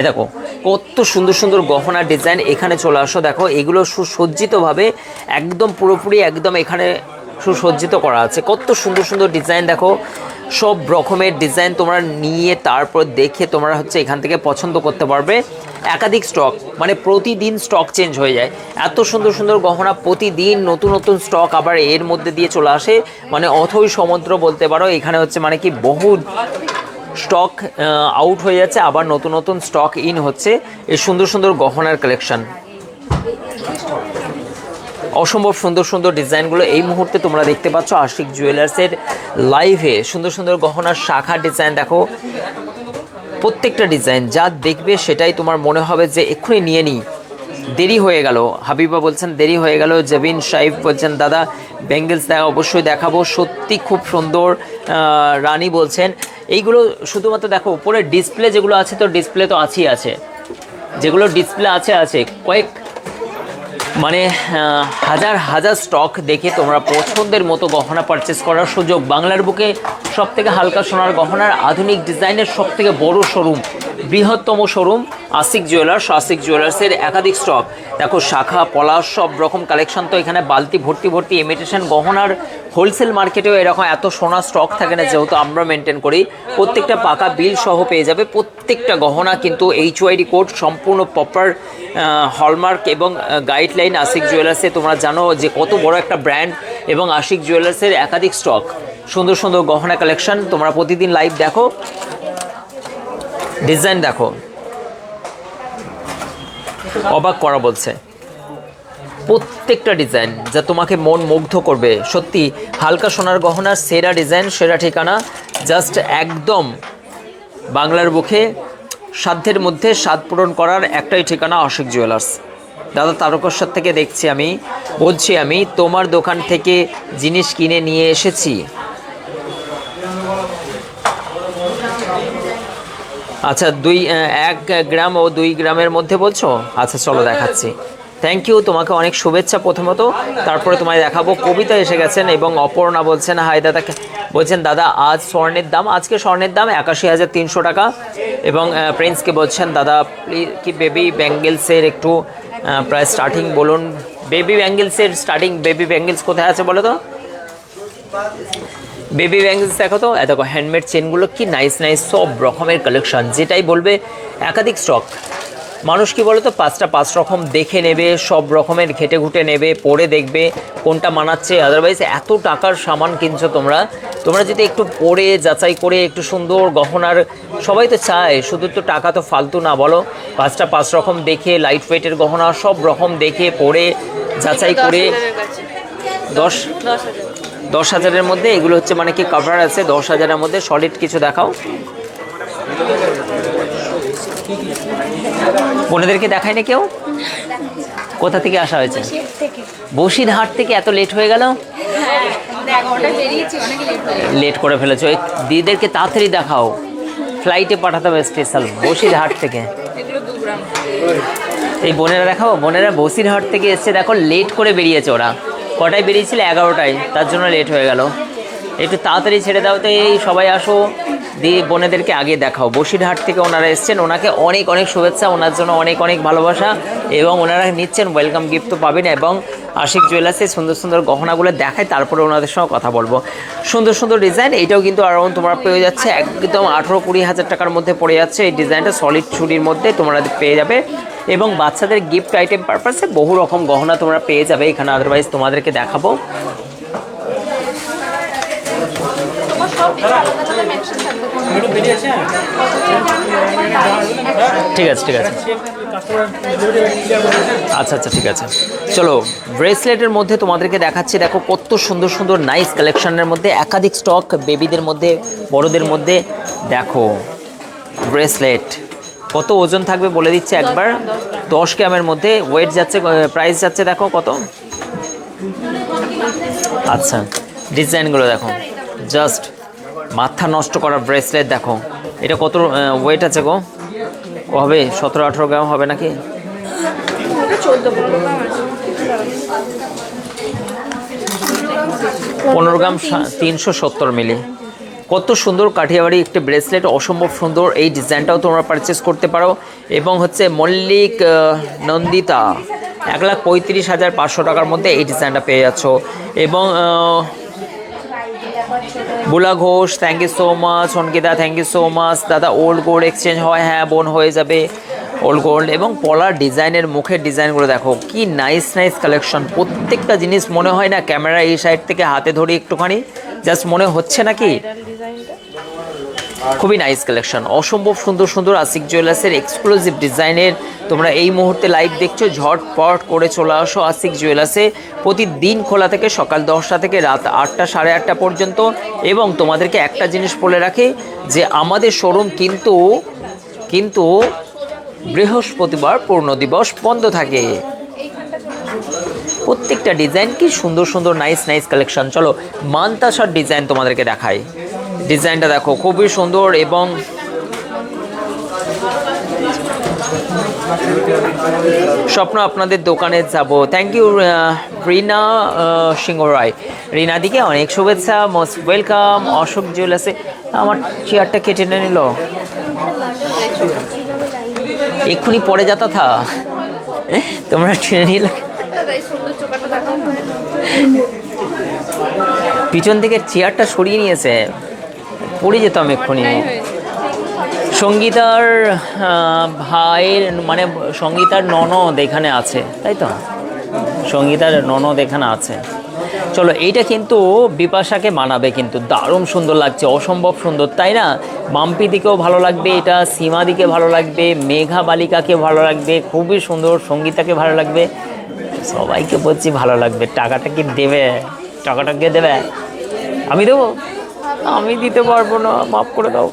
A: দেখো কত সুন্দর সুন্দর গহনার ডিজাইন, এখানে চলে আসো। দেখো এগুলো সুসজ্জিতভাবে একদম পুরোপুরি একদম এখানে সুসজ্জিত করা আছে, কত সুন্দর সুন্দর ডিজাইন। দেখো সব রকমের ডিজাইন তোমরা নিয়ে তারপর দেখে তোমরা হচ্ছে এখান থেকে পছন্দ করতে পারবে। একাধিক স্টক, মানে প্রতিদিন স্টক চেঞ্জ হয়ে যায়, এত সুন্দর সুন্দর গহনা প্রতিদিন নতুন নতুন স্টক আবার এর মধ্যে দিয়ে চলে আসে, মানে অথই সমুদ্র বলতে পারো। এখানে হচ্ছে মানে কি বহু স্টক আউট হয়ে যাচ্ছে, আবার নতুন নতুন স্টক ইন হচ্ছে। এই সুন্দর সুন্দর গহনার কালেকশন, অসম্ভব সুন্দর সুন্দর ডিজাইনগুলো এই মুহূর্তে তোমরা দেখতে পাচ্ছ আশিক জুয়েলার্সের লাইভে। সুন্দর সুন্দর গহনার শাখার ডিজাইন দেখো, প্রত্যেকটা ডিজাইন যা দেখবে সেটাই তোমার মনে হবে যে এক্ষুনি নিয়ে নিই। দেরি হয়ে গেল, হাবিবা বলছেন দেরি হয়ে গেল। জবিন সাইফ বলছেন দাদা ব্যাঙ্গেলস দেখা অবশ্যই দেখাবো, সত্যি খুব সুন্দর। রানী বলছেন এইগুলো শুধুমাত্র দেখো উপরে ডিসপ্লে যেগুলো আছে, তো ডিসপ্লে তো আছেই আছে, যেগুলো ডিসপ্লে আছে কয়েক মানে হাজার হাজার স্টক দেখে তোমরা পছন্দের মতো গহনা পারচেস করার সুযোগ। বাংলার বুকে সবথেকে হালকা সোনার গহনার আধুনিক ডিজাইনের সবথেকে বড় শোরুম, বৃহত্তম শোরুম আশিক জুয়েলার্স। আশিক জুয়েলার্সের একাধিক স্টক দেখো, শাখা পলাশ সব রকম কালেকশন। তো এখানে বালতি ভর্তি ভর্তি ইমিটেশন গহনার হোলসেল মার্কেটেও এরকম এত সোনা স্টক থাকে না, যেহেতু আমরা মেনটেন করি। প্রত্যেকটা পাকা বিল সহ পেয়ে যাবে, প্রত্যেকটা গহনা কিন্তু HYD কোড সম্পূর্ণ প্রপার হলমার্ক এবং গাইডলাইন আশিক জুয়েলার্সে। তোমরা জানো যে কত বড় একটা ব্র্যান্ড, এবং আশিক জুয়েলার্সের একাধিক স্টক, সুন্দর সুন্দর গহনা কালেকশন। তোমরা প্রতিদিন লাইভ দেখো, ডিজাইন দেখো, অবাক করা বলছে। প্রত্যেকটা ডিজাইন যা তোমাকে মন মুগ্ধ করবে। সত্যি হালকা সোনার গহনার সেরা ডিজাইন, সেরা ঠিকানা, জাস্ট একদম বাংলার বুকে সাধ্যের মধ্যে স্বাদ পূরণ করার একটাই ঠিকানা আশিক জুয়েলার্স। দাদা তারকেশ্বর থেকে দেখছি, বলছি আমি তোমার দোকান থেকে জিনিস কিনে নিয়ে এসেছি। আচ্ছা 1 গ্রাম ও 2 গ্রামের মধ্যে বলছো? আচ্ছা চলো দেখাচ্ছি। থ্যাংক ইউ, তোমাকে অনেক শুভেচ্ছা প্রথমত, তারপরে তোমায় দেখাবো। কবিতা এসে গেছেন এবং অপর্ণা বলছেন হাই দাদা, বলছেন দাদা আজ স্বর্ণের দাম, আজকে স্বর্ণের দাম 81,300 টাকা। এবং প্রিন্সকে বলছেন দাদা প্লিজ কি বেবি ব্যাঙ্গেলসের একটু প্রায় স্টার্টিং বলুন। বেবি ব্যাঙ্গেলসের স্টার্টিং, বেবি ব্যাঙ্গেলস কোথায় আছে বলো তো? বেবি ব্যাঙ্গেলস দেখো তো, দেখো হ্যান্ডমেড চেনগুলো কি নাইস নাইস, সব রকমের কালেকশন। যেটাই বলবে একাধিক স্টক। মানুষ কি বলো তো, 5 রকম দেখে নেবে, সব রকমের ঘেটে ঘুটে নেবে, পরে দেখবে কোনটা মানাচ্ছে। আদারওয়াইজ এত টাকার সামান কিনছো তোমরা যদি একটু পরে যাচাই করে একটু সুন্দর গহনার, সবাই তো চায়, শুধু তো টাকা তো ফালতু না বলো। 5 রকম দেখে, লাইট ওয়েটের গহনা সব রকম দেখে পরে যাচাই করে 10,000-এর মধ্যে এগুলো হচ্ছে মানে কি কভার আছে। 10,000-এর মধ্যে সলিড কিছু দেখাও। বোনেদেরকে দেখায় না কেউ? কোথা থেকে আসা হয়েছে? বসিরহাট থেকে। এত লেট হয়ে গেল, লেট করে ফেলেছো। দিদিদেরকে তাড়াতাড়ি দেখাও, ফ্লাইটে পাঠাতে হবে স্পেশাল বসিরহাট থেকে। এই বোনেরা দেখাও, বোনেরা বসিরহাট থেকে এসছে, দেখো লেট করে বেরিয়েছে ওরা। কটায় বেরিয়েছিলে? 11টায়, তার জন্য লেট হয়ে গেল। একটু তাড়াতাড়ি ছেড়ে দাও তো, এই সবাই আসো, দিয়ে বোনেদেরকে আগে দেখাও। বসিরহাট থেকে ওনারা এসছেন, ওনাকে অনেক অনেক শুভেচ্ছা, ওনার জন্য অনেক অনেক ভালোবাসা, এবং ওনারা নিচ্ছেন ওয়েলকাম গিফট তো পাবেন। এবং আশিক জুয়েলার্সে সুন্দর সুন্দর গহনাগুলো দেখায়, তারপরে ওনাদের সঙ্গে কথা বলবো। সুন্দর সুন্দর ডিজাইন, এটাও কিন্তু আরাউন্ড তোমরা পেয়ে যাচ্ছে একদম 18-20 হাজার টাকার মধ্যে পড়ে যাচ্ছে এই ডিজাইনটা, সলিড চুড়ির মধ্যে তোমরা পেয়ে যাবে। এবং বাচ্চাদের গিফট আইটেম পারপাসে বহু রকম গহনা তোমরা পেয়ে যাবে এখানে। আদারওয়াইজ তোমাদেরকে দেখাবো। ঠিক আছে, ঠিক আছে, আচ্ছা আচ্ছা, ঠিক আছে। চলো, ব্রেসলেটের মধ্যে তোমাদেরকে দেখাচ্ছি। দেখো কত সুন্দর সুন্দর নাইস কালেকশনের মধ্যে একাধিক স্টক, বেবিদের মধ্যে, বড়দের মধ্যে। দেখো ব্রেসলেট কত ওজন থাকবে বলে দিচ্ছে একবার। 10 গ্রামের মধ্যে ওয়েট যাচ্ছে, প্রাইস যাচ্ছে দেখো কত। আচ্ছা, ডিজাইনগুলো দেখো, জাস্ট মাথা নষ্ট করা ব্রেসলেট। দেখো এটা কত ওয়েট আছে গো? হবে 17-18 গ্রাম হবে নাকি? 15 গ্রাম, 370 মিলি। কত সুন্দর কাঠিয়াবাড়ি একটি ব্রেসলেট, অসম্ভব সুন্দর। এই ডিজাইনটাও তোমরা পারচেস করতে পারো। এবং হচ্ছে মল্লিক নন্দিতা 1,35,500 টাকার মধ্যে এই ডিজাইনটা পেয়ে যাচ্ছ। এবং Bula Ghosh, thank you so much. Ankita, thank you so much. দাদা ওল্ড গোল্ড এক্সচেঞ্জ হয়? হ্যাঁ বোন, হয়ে যাবে ওল্ড গোল্ড। এবং পলার ডিজাইনের মুখের ডিজাইনগুলো দেখো কি নাইস নাইস কালেকশন। প্রত্যেকটা জিনিস মনে হয় না ক্যামেরা এই সাইড থেকে হাতে ধরি একটুখানি, জাস্ট মনে হচ্ছে নাকি খুবই নাইস কালেকশন। অসম্ভব সুন্দর সুন্দর আশিক জুয়েলার্সের এক্সক্লুসিভ ডিজাইনের তোমরা এই মুহূর্তে লাইভ দেখছো। ঝটপট করে চলে আসো আশিক জুয়েলার্সে। প্রতিদিন খোলা থেকে সকাল 10টা থেকে রাত 8টা, 8:30 পর্যন্ত। এবং তোমাদেরকে একটা জিনিস বলে রাখি যে আমাদের শোরুম কিন্তু বৃহস্পতিবার পূর্ণ দিবস বন্ধ থাকে। প্রত্যেকটা ডিজাইন কি সুন্দর সুন্দর নাইস নাইস কালেকশন। চলো মানতাসার ডিজাইন তোমাদেরকে দেখাই। ডিজাইনটা দেখো খুবই সুন্দর। এবং স্বপ্ন আপনাদের দোকানে যাব। থ্যাংক ইউ রিনা সিংহ রায়। রিনা দিকে অনেক শুভেচ্ছা, মোস্ট ওয়েলকাম অশোক জুয়েলার্সে। আমার চেয়ারটা কেটে নিল, এক্ষুনি পড়ে যেত থা, তোমরা টেনে নিল। পিছন থেকে চেয়ারটা সরিয়ে নিয়েছে, পড়ে যেতাম এক্ষুনি। সঙ্গীতার ভাইয়ের মানে সঙ্গীতার ননদ এখানে আছে, তাই তো? সঙ্গীতার ননদ এখানে আছে। চলো, এইটা কিন্তু বিপাশাকে মানাবে, কিন্তু দারুণ সুন্দর লাগছে, অসম্ভব সুন্দর, তাই না? মাম্পি দিকেও ভালো লাগবে, এটা সীমা দিকে ভালো লাগবে, মেঘা বালিকাকে ভালো লাগবে, খুবই সুন্দর, সঙ্গীতাকে ভালো লাগবে, সবাইকে বলছি ভালো লাগবে। টাকাটা কি দেবে? টাকাটা কে দেবে? আমি দেবো? আমি দিতে পারবো না, মাফ করে দাও।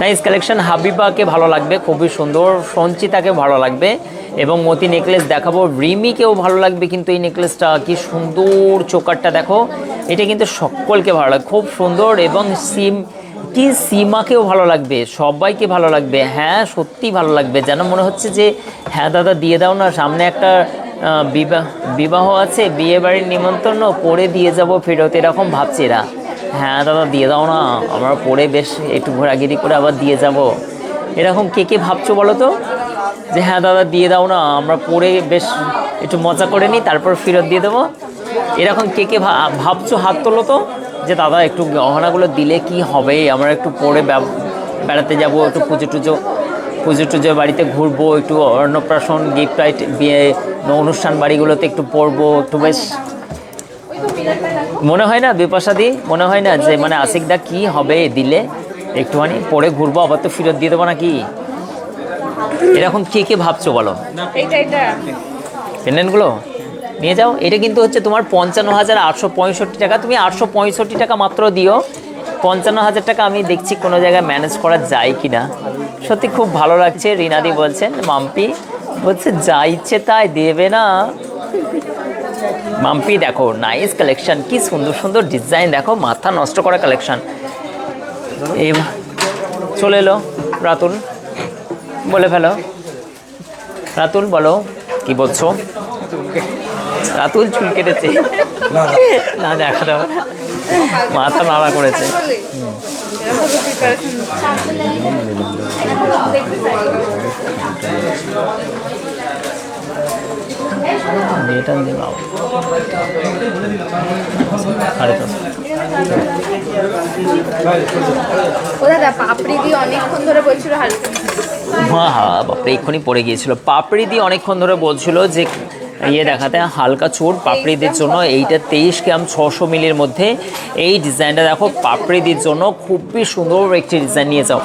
A: Nice collection. হাবিবাকে ভালো লাগবে, খুবই সুন্দর। সঞ্চিতাকে ভালো লাগবে। এবং মতি নেকলেস দেখাবো, রিমিকেও ভালো লাগবে। কিন্তু এই নেকলেসটা কি সুন্দর, চোকারটা দেখো, এটা কিন্তু সকলকে ভালো লাগবে, খুব সুন্দর। এবং সীমাকেও ভালো লাগবে, সবাইকে ভালো লাগবে। হ্যাঁ সত্যি ভালো লাগবে, যেন মনে হচ্ছে যে হ্যাঁ দাদা দিয়ে দাও না, সামনে একটা বিবাহ আছে, বিয়ে বাড়ির নিমন্ত্রণ, পরে দিয়ে যাব ফেরত, এরকম ভাবছি এরা। হ্যাঁ দাদা দিয়ে দাও না, আমরা পরে বেশ একটু ঘোরাঘুরি করে আবার দিয়ে যাব, এরকম কে কে ভাবছো বলো তো? যে হ্যাঁ দাদা দিয়ে দাও না, আমরা পরে বেশ একটু মজা করে নিই, তারপর ফেরত দিয়ে দেবো, এরকম কে কে ভাবছো? হাত তোলো তো, যে দাদা একটু গহনাগুলো দিলে কি হবে, আমরা একটু পরে বেড়াতে যাব, একটু পুজো টুজো বাড়িতে ঘুরবো, একটু অন্নপ্রাশন, গিফট বিয়ে অনুষ্ঠান বাড়িগুলোতে একটু পড়বো, একটু বেশ মনে হয় না বিপাশাদি? মনে হয় না যে মানে আশিকদা কি হবে দিলে একটুখানি পরে ঘুরবো, আবার তো ফেরত দিয়ে দেবো নাকি? এরকম কে কে ভাবছো বলো? পেন্ডেন্টগুলো নিয়ে যাও। এটা কিন্তু হচ্ছে তোমার 55,865 টাকা, তুমি 865 টাকা মাত্র দিও। 55,000 টাকা আমি দেখছি কোনো জায়গায় ম্যানেজ করা যায় কি না। সত্যি খুব ভালো লাগছে। রিনাদি বলছেন, মাম্পি বলছে যা ইচ্ছে তাই দেবে না। মাম্পি দেখো নাইস কালেকশন, কি সুন্দর সুন্দর ডিজাইন দেখো, মাথা নষ্ট করা কালেকশন। এই চলে এলো রাতুল, বলে ফেলো। রাতুল বলো কি বলছো? রাতুল চুল কেটেছে না, দেখা দাও, মাথা নাড়া করেছে। এটা দিলাম
B: পাপড়ি দিয়ে অনেকক্ষণ ধরে বলছিল হালকা।
A: হ্যাঁ হ্যাঁ, বাপরে এক্ষুনি পড়ে গিয়েছিল। পাপড়ি দিয়ে অনেকক্ষণ ধরে বলছিল যে ইয়ে দেখাতে, হালকা চুট পাপড়িদের জন্য এইটা 23 গ্রাম 600 মিলির মধ্যে। এই ডিজাইনটা দেখো পাপড়িদের জন্য খুবই সুন্দর একটি ডিজাইন নিয়ে যাও,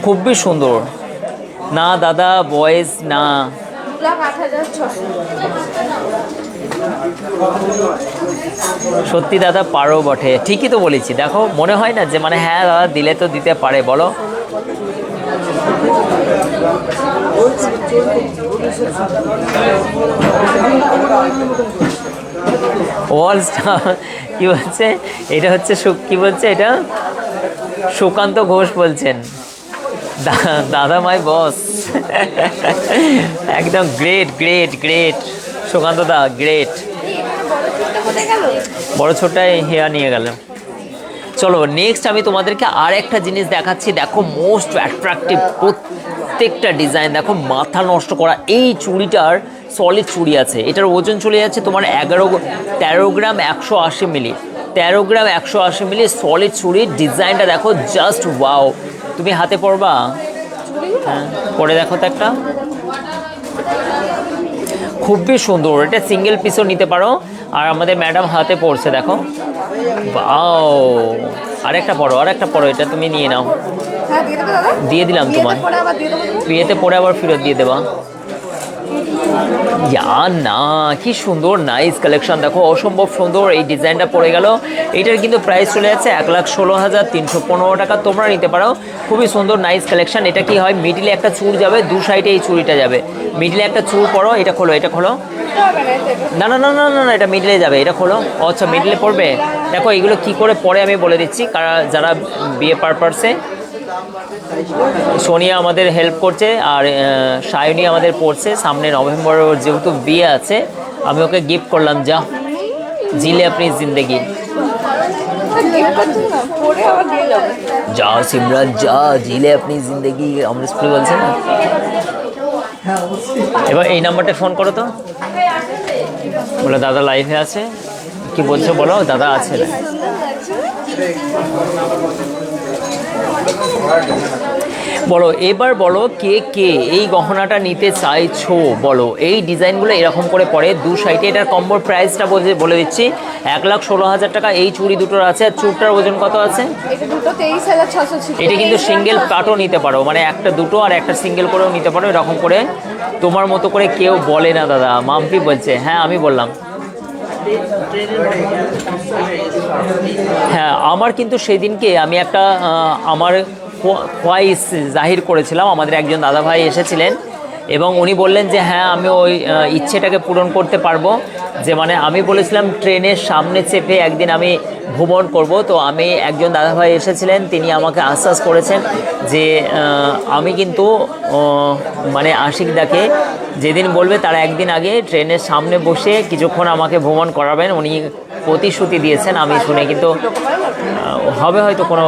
A: খুবই সুন্দর। না দাদা বয়েজ না, সত্যি দাদা পারো বটে, ঠিকই তো বলেছি। দেখো মনে হয় না যে মানে হ্যাঁ দাদা দিলে তো দিতে পারে, বলো। ওয়াল স্টার কি বলছে, এটা হচ্ছে কি বলছে, এটা সুকান্ত ঘোষ বলছেন, দাদা মাই বস। একদম গ্রেট গ্রেট গ্রেট সুকান্ত দা, গ্রেট। বড় ছোটটাই হেয়ার নিয়ে গেল। চলো নেক্সট আমি তোমাদেরকে আর একটা জিনিস দেখাচ্ছি। দেখো মোস্ট অ্যাট্রাকটিভ প্রত্যেকটা ডিজাইন, দেখো মাথা নষ্ট করা। এই চুড়িটার সলিড চুড়ি আছে, এটার ওজন চলে যাচ্ছে তোমার 13 গ্রাম 180 মিলি, 13 গ্রাম 180 মিলি সলিড চুড়ির ডিজাইনটা দেখো, জাস্ট ওয়াও। তুমি হাতে পরবা? হ্যাঁ পরে দেখো তো একটা, খুবই সুন্দর। এটা সিঙ্গেল পিসও নিতে পারো। আর আমাদের ম্যাডাম হাতে পড়ছে দেখো, বাও। আরেকটা পরো, আরেকটা পরো, এটা তুমি নিয়ে নাও। দিয়ে দিলাম তোমার, বিয়েতে পরে আবার ফেরত দিয়ে দেবা। না কি সুন্দর নাইস কালেকশন, দেখো অসম্ভব সুন্দর। এই ডিজাইনটা পড়ে গেল, এইটার কিন্তু প্রাইস চলে যাচ্ছে 1,16,315 টাকা। তোমরা নিতে পারো, খুবই সুন্দর নাইস কালেকশন। এটা কি হয়, মিডিলে একটা চুড় যাবে, দু সাইডে এই চুড়িটা যাবে। মিডিলে একটা চুড় পরো, এটা খোলো, এটা খোলো। না না না না না না, এটা মিডলে যাবে, এটা খোলো। আচ্ছা মিডলে পড়বে। দেখো এগুলো কি করে পরে আমি বলে দিচ্ছি, যারা বিয়ে পারপাসে। সোনিয়া আমাদের হেল্প করছে আর সায়নী আমাদের পড়ছে। সামনে নভেম্বরে ওর যেহেতু বিয়ে আছে, আমি ওকে গিফট করলাম, যা জিলে আপনি জিন্দেগি। যা সিমরান যা, জিলে আপনি জিন্দেগি, আমরা স্কুলে বলছি না। এবার এই নাম্বারটা ফোন করো তো, বলো দাদা লাইভে আছে। কি বলছো বলো, দাদা আছে না। বলো এবার, বলো কে কে এই গহনাটা নিতে চাইছো বলো। এই ডিজাইনগুলো এরকম করে পড়ে দু সাইডে। এটার কম্বোর প্রাইসটা বলে দিচ্ছি, 1,16,000 টাকা। এই চুড়ি দুটোর আছে। আর চুড়টার ওজন কত আছে? এটা কিন্তু সিঙ্গেল কাটও নিতে পারো, মানে একটা দুটো আর একটা সিঙ্গেল করেও নিতে পারো। এরকম করে তোমার মতো করে কেউ বলে না দাদা। মাম্পি বলছে, হ্যাঁ আমি বললাম। হ্যাঁ আমার কিন্তু সেদিনকে আমি একটা আমার খোয়াইশ জাহির করেছিলাম। আমাদের একজন দাদাভাই এসেছিলেন এবং উনি বললেন যে হ্যাঁ আমি ওই ইচ্ছেটাকে পূরণ করতে পারবো। যে মানে আমি বলেছিলাম ট্রেনের সামনে চেপে একদিন আমি ভ্রমণ করব। তো আমি একজন দাদাভাই এসেছিলেন, তিনি আমাকে আশ্বাস করেছেন যে আমি কিন্তু মানে আশিকদাকে যেদিন বলবে তার একদিন আগে ট্রেনের সামনে বসে কিছুক্ষণ আমাকে ভ্রমণ করাবেন। উনি প্রতিশ্রুতি দিয়েছেন, আমি শুনে কিন্তু হবে হয়তো কোনো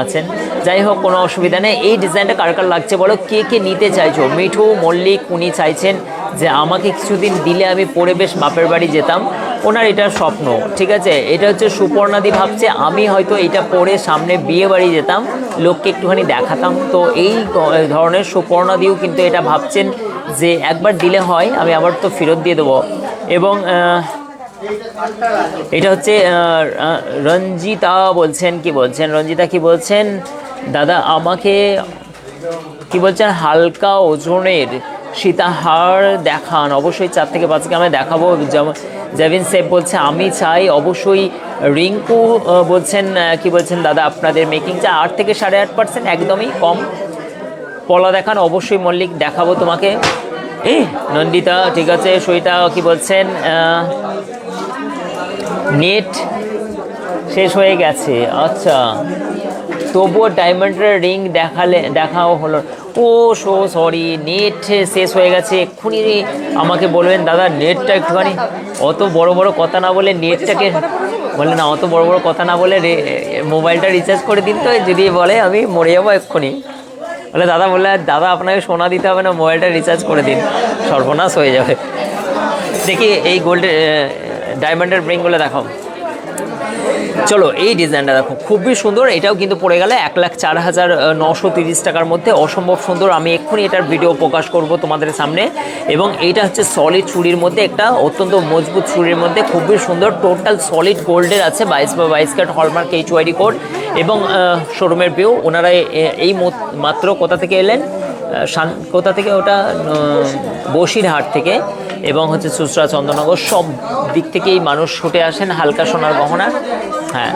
A: আছেন। যাই হোক কোনো অসুবিধা নেই। এই ডিজাইনটা কার কার লাগছে বলো, কে কে নিতে চাইছো? মিঠু মল্লিক উনি চাইছেন যে আমাকে কিছুদিন দিলে আমি পরে বেশ বাপের বাড়ি যেতাম। ওনার এটা স্বপ্ন, ঠিক আছে। এটা হচ্ছে সুপর্ণাদি ভাবছে আমি হয়তো এটা পরে সামনে বিয়ে বাড়ি যেতাম, লোককে একটুখানি দেখাতাম। তো এই ধরনের সুপর্ণাদিও কিন্তু এটা ভাবছেন যে একবার দিলে হয়, আমি আবার তো ফেরত দিয়ে দেবো। এবং এটা হচ্ছে রঞ্জিতা বলছেন, কি বলছেন রঞ্জিতা, কি বলছেন দাদা আমাকে কি বলছেন হালকা ওজনের সীতাহার দেখান, অবশ্যই 4 থেকে 5 গ্রামে দেখাবো। যেমন জেভিন সেফ বলছে আমি চাই অবশ্যই। রিঙ্কু বলছেন কি বলছেন দাদা আপনাদের মেকিং চা 8 থেকে 8.5%, একদমই কম। পলা দেখান, অবশ্যই মল্লিক দেখাবো তোমাকে। নন্দিতা ঠিক আছে। সইটা কি বলছেন নেট শেষ হয়ে গেছে, আচ্ছা তবুও ডায়মন্ডের রিং দেখাও হলো। ও সো সরি, নেট শেষ হয়ে গেছে। এক্ষুনি আমাকে বলবেন দাদা নেটটা একটুখানি, অত বড় বড় কথা না বলে নেটটাকে বলে না, অত বড় বড় কথা না বলে মোবাইলটা রিচার্জ করে দিন তো, যদি বলে আমি মরে যাবো এক্ষুনি। বলে দাদা, বললে দাদা আপনাকে সোনা দিতে হবে না, মোবাইলটা রিচার্জ করে দিন, সর্বনাশ হয়ে যাবে। দেখি এই গোল্ডের ডায়মন্ডের রিংগুলো দেখাও। চলো এই ডিজাইনটা দেখো, খুবই সুন্দর। এটাও কিন্তু পড়ে গেলে 1,04,930 টাকার মধ্যে, অসম্ভব সুন্দর। আমি এক্ষুনি এটার ভিডিও প্রকাশ করব তোমাদের সামনে। এবং এইটা হচ্ছে সলিড চুড়ির মধ্যে, একটা অত্যন্ত মজবুত চুড়ির মধ্যে, খুবই সুন্দর। টোটাল সলিড গোল্ডের আছে, 22/22 ক্যারেট হলমার্ক HYD কোড এবং শোরুমের ভিউ। ওনারা এই মাত্র কোথা থেকে এলেন, কোথা থেকে, ওটা বসিরহাট থেকে, এবং হচ্ছে চুঁচড়া, চন্দননগর, সব দিক থেকেই মানুষ ছুটে আসেন হালকা সোনার গহনা। হ্যাঁ,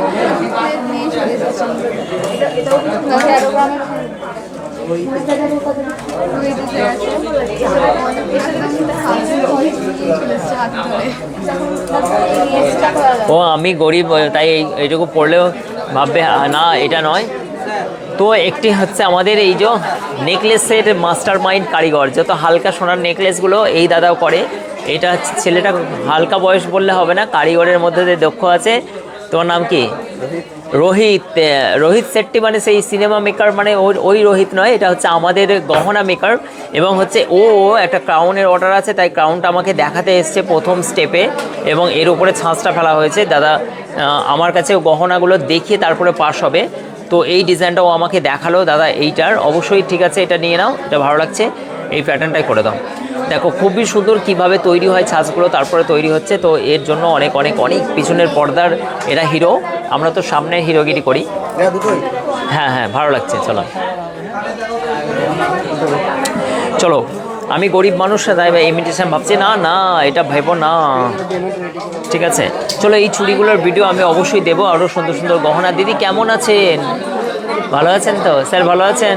A: ও আমি গরিব তাই এইটুকু পড়লেও ভাববে না এটা নয়। তো একটি হচ্ছে আমাদের এই যে নেকলেসের মাস্টার মাইন্ড কারিগর, যত হালকা সোনার নেকলেসগুলো এই দাদাও করে। এটা ছেলেটা হালকা বয়স বললে হবে না, কারিগরের মধ্যে যে দক্ষ আছে। তোমার নাম কি? রোহিত শেট্টি, মানে সেই সিনেমা মেকার, মানে ওই রোহিত নয়, এটা হচ্ছে আমাদের গহনা মেকার। এবং হচ্ছে ও একটা ক্রাউনের অর্ডার আছে, তাই ক্রাউনটা আমাকে দেখাতে এসছে প্রথম স্টেপে, এবং এর উপরে ছাঁচটা ফেলা হয়েছে। দাদা আমার কাছে গহনাগুলো দেখিয়ে তারপরে পাস হবে। তো এই ডিজাইনটাও আমাকে দেখালো, দাদা এইটার অবশ্যই ঠিক আছে, এটা নিয়ে নাও, এটা ভালো লাগছে, এই প্যাটার্নটাই করে দাও। দেখো খুবই সুন্দর কিভাবে তৈরি হয় ছাঁচগুলো, তারপরে তৈরি হচ্ছে। তো এর জন্য অনেক অনেক অনেক পিছনের পর্দার এরা হিরো, আমরা তো সামনে হিরোগিরি করি। হ্যাঁ হ্যাঁ, ভালো লাগছে। চলো চলো, আমি গরিব মানুষ, তাই ইমিটেশন ভাবছি না, না এটা ভেবো না, ঠিক আছে। চলো এই চুড়িগুলোর ভিডিও আমি অবশ্যই দেবো, আরও সুন্দর সুন্দর গহনা। দিদি কেমন আছেন? ভালো আছেন তো? স্যার ভালো আছেন?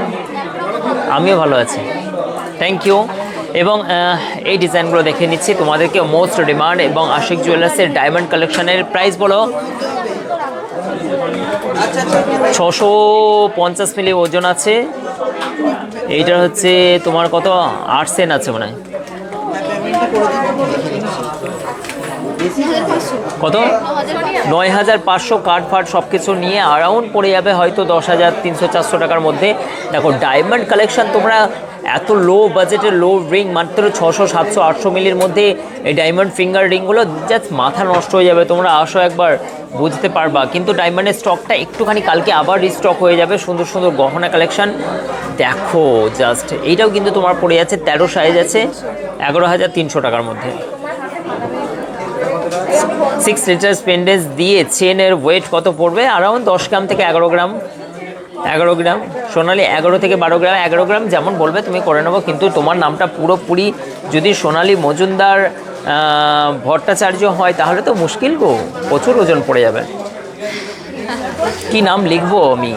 A: আমিও ভালো আছি, থ্যাংক ইউ। এবং এই ডিজাইনগুলো দেখে নিচ্ছি তোমাদেরকে। মোস্ট ডিমান্ড এবং আশিক জুয়েলার্সের ডায়মন্ড কালেকশনের প্রাইস বলো। 650 মিলি ওজন আছে। এইটার হচ্ছে তোমার কত, 8 সেন্ট আছে মনে হয়। কত? 9,500 কার্ড ফার্ড সব কিছু নিয়ে অ্যারাউন্ড পড়ে যাবে হয়তো 10,300-400 টাকার মধ্যে। দেখো ডায়মন্ড কালেকশন, তোমরা এত লো বাজেটের লো রিং মাত্র 600, 700, 800 মিলির মধ্যে এই ডায়মন্ড ফিঙ্গার রিংগুলো জাস্ট মাথা নষ্ট হয়ে যাবে। তোমরা আসো একবার, বুঝতে পারবা। কিন্তু ডায়মন্ডের স্টকটা একটুখানি কালকে আবার রিস্টক হয়ে যাবে। সুন্দর সুন্দর গহনা কালেকশন দেখো জাস্ট। এইটাও কিন্তু তোমার পড়ে যাচ্ছে 13 সাইজ আছে, 11,300 টাকার মধ্যে। 6 লিটার পেন্ডেন্স দিয়ে চেনের ওয়েট কত পড়বে? অ্যারাউন্ড 10 গ্রাম থেকে 11 গ্রাম। 11 গ্রাম সোনালি, 11 থেকে 12 গ্রাম, 11 গ্রাম যেমন বলবে তুমি করে নেবো। কিন্তু তোমার নামটা পুরোপুরি যদি সোনালি মজুমদার ভট্টাচার্য হয় তাহলে তো মুশকিল গো, প্রচুর ওজন পড়ে যাবে। কি নাম লিখবো আমি?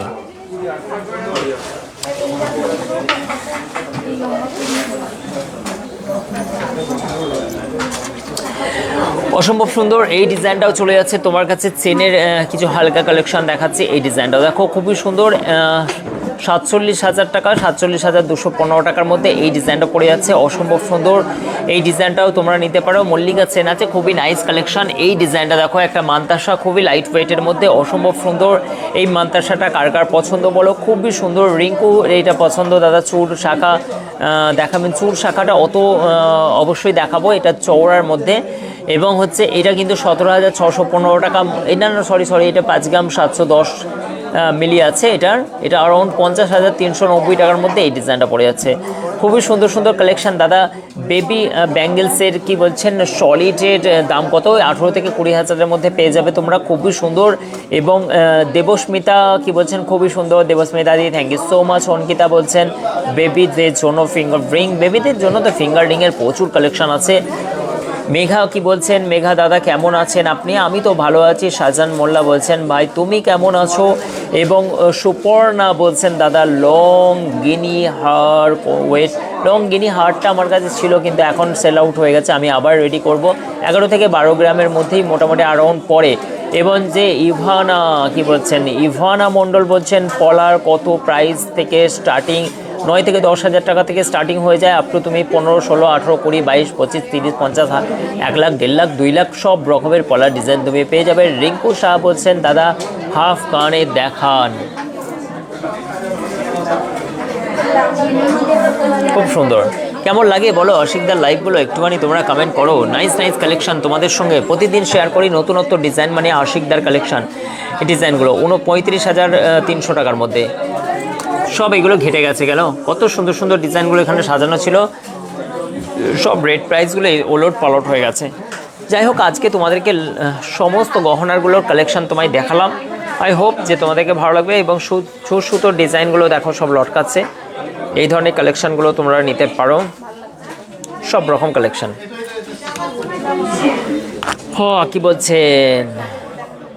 A: অসম্ভব সুন্দর এই ডিজাইনটাও চলে যাচ্ছে তোমার কাছে। চেনের কিছু হালকা কালেকশন দেখাচ্ছে। এই ডিজাইনটাও দেখো খুবই সুন্দর, 47,000 টাকা, 47,215 টাকার মধ্যে এই ডিজাইনটা পড়ে যাচ্ছে। অসম্ভব সুন্দর এই ডিজাইনটাও তোমরা নিতে পারো। মল্লিকা চেন আছে, খুবই নাইস কালেকশন। এই ডিজাইনটা দেখো, একটা মান্তাসা, খুবই লাইট ওয়েটের মধ্যে, অসম্ভব সুন্দর। এই মান্তাসাটা কার কার পছন্দ বলো, খুবই সুন্দর। রিঙ্কু এইটা পছন্দ, দাদা চুর শাখা দেখাবেন? চুর শাখাটা অত অবশ্যই দেখাবো, এটা চওড়ার মধ্যে। এবং হচ্ছে এটা কিন্তু 17,615 টাকা। এটা না, সরি এটা 5 গ্রাম 710 মিলি আছে এটার। এটা অ্যারাউন্ড 50,390 টাকার মধ্যে এই ডিজাইনটা পড়ে যাচ্ছে। খুবই সুন্দর সুন্দর কালেকশন। দাদা বেবি ব্যাঙ্গেলসের কি বলছেন, সলিডের দাম কত? 18 থেকে 20,000-এর মধ্যে পেয়ে যাবে তোমরা, খুবই সুন্দর। এবং দেবস্মিতা কি বলছেন, খুবই সুন্দর দেবস্মিতা দি, thank you so much. Ankita বলছেন বেবিদের জন্য ফিঙ্গার রিং, বেবিদের জন্য তো ফিঙ্গার রিংয়ের প্রচুর কালেকশন আছে। মেঘা কি বলছেন, মেঘা দাদা কেমন আছেন আপনি? আমি তো ভালো আছি। শাহজান মোল্লা বলছেন ভাই তুমি কেমন আছো? এবং সুপর্ণা বলছেন দাদা লং গিনি হার ওয়েট। লং গিনি হারটা আমার কাছে ছিল কিন্তু এখন সেল আউট হয়ে গেছে, আমি আবার রেডি করব। 11 থেকে 12 গ্রামের মধ্যেই মোটামুটি অ্যারাউন্ড পড়ে। এবং যে ইভানা কি বলছেন, ইভানা মণ্ডল বলছেন পলার কত প্রাইস থেকে স্টার্টিং? 9 থেকে 10,000 টাকা থেকে স্টার্টিং হয়ে যায়, আপ টু তুমি 15, 16, 18, 20, 22, 25, 30, 50, 1 লাখ, 1.5 লাখ, 2 লাখ সব রকমের পলার ডিজাইন তুমি পেয়ে যাবে। রিঙ্কু শাহ বলছেন দাদা হাফ কানে দেখান। খুব সুন্দর, কেমন লাগে বলো আশিকদার লাইভগুলো? একটুখানি তোমরা কমেন্ট করো। নাইস নাইস কালেকশন তোমাদের সঙ্গে প্রতিদিন শেয়ার করি, নতুনত্ব ডিজাইন, মানে আশিকদার কালেকশন। এই ডিজাইনগুলো 35,300 টাকার মধ্যে সব এগুলো ঘেটে গেছে গেল। কত সুন্দর সুন্দর ডিজাইনগুলো এখানে সাজানো ছিল, সব রেট প্রাইসগুলো ওলট পালট হয়ে গেছে। যাই হোক, আজকে তোমাদেরকে সমস্ত গহনারগুলোর কালেকশন তোমায় দেখালাম। আই হোপ যে তোমাদেরকে ভালো লাগবে। এবং সুতোর ডিজাইনগুলো দেখো সব লটকাচ্ছে, এই ধরনের কালেকশানগুলো তোমরা নিতে পারো, সব রকম কালেকশান। কি বলছেন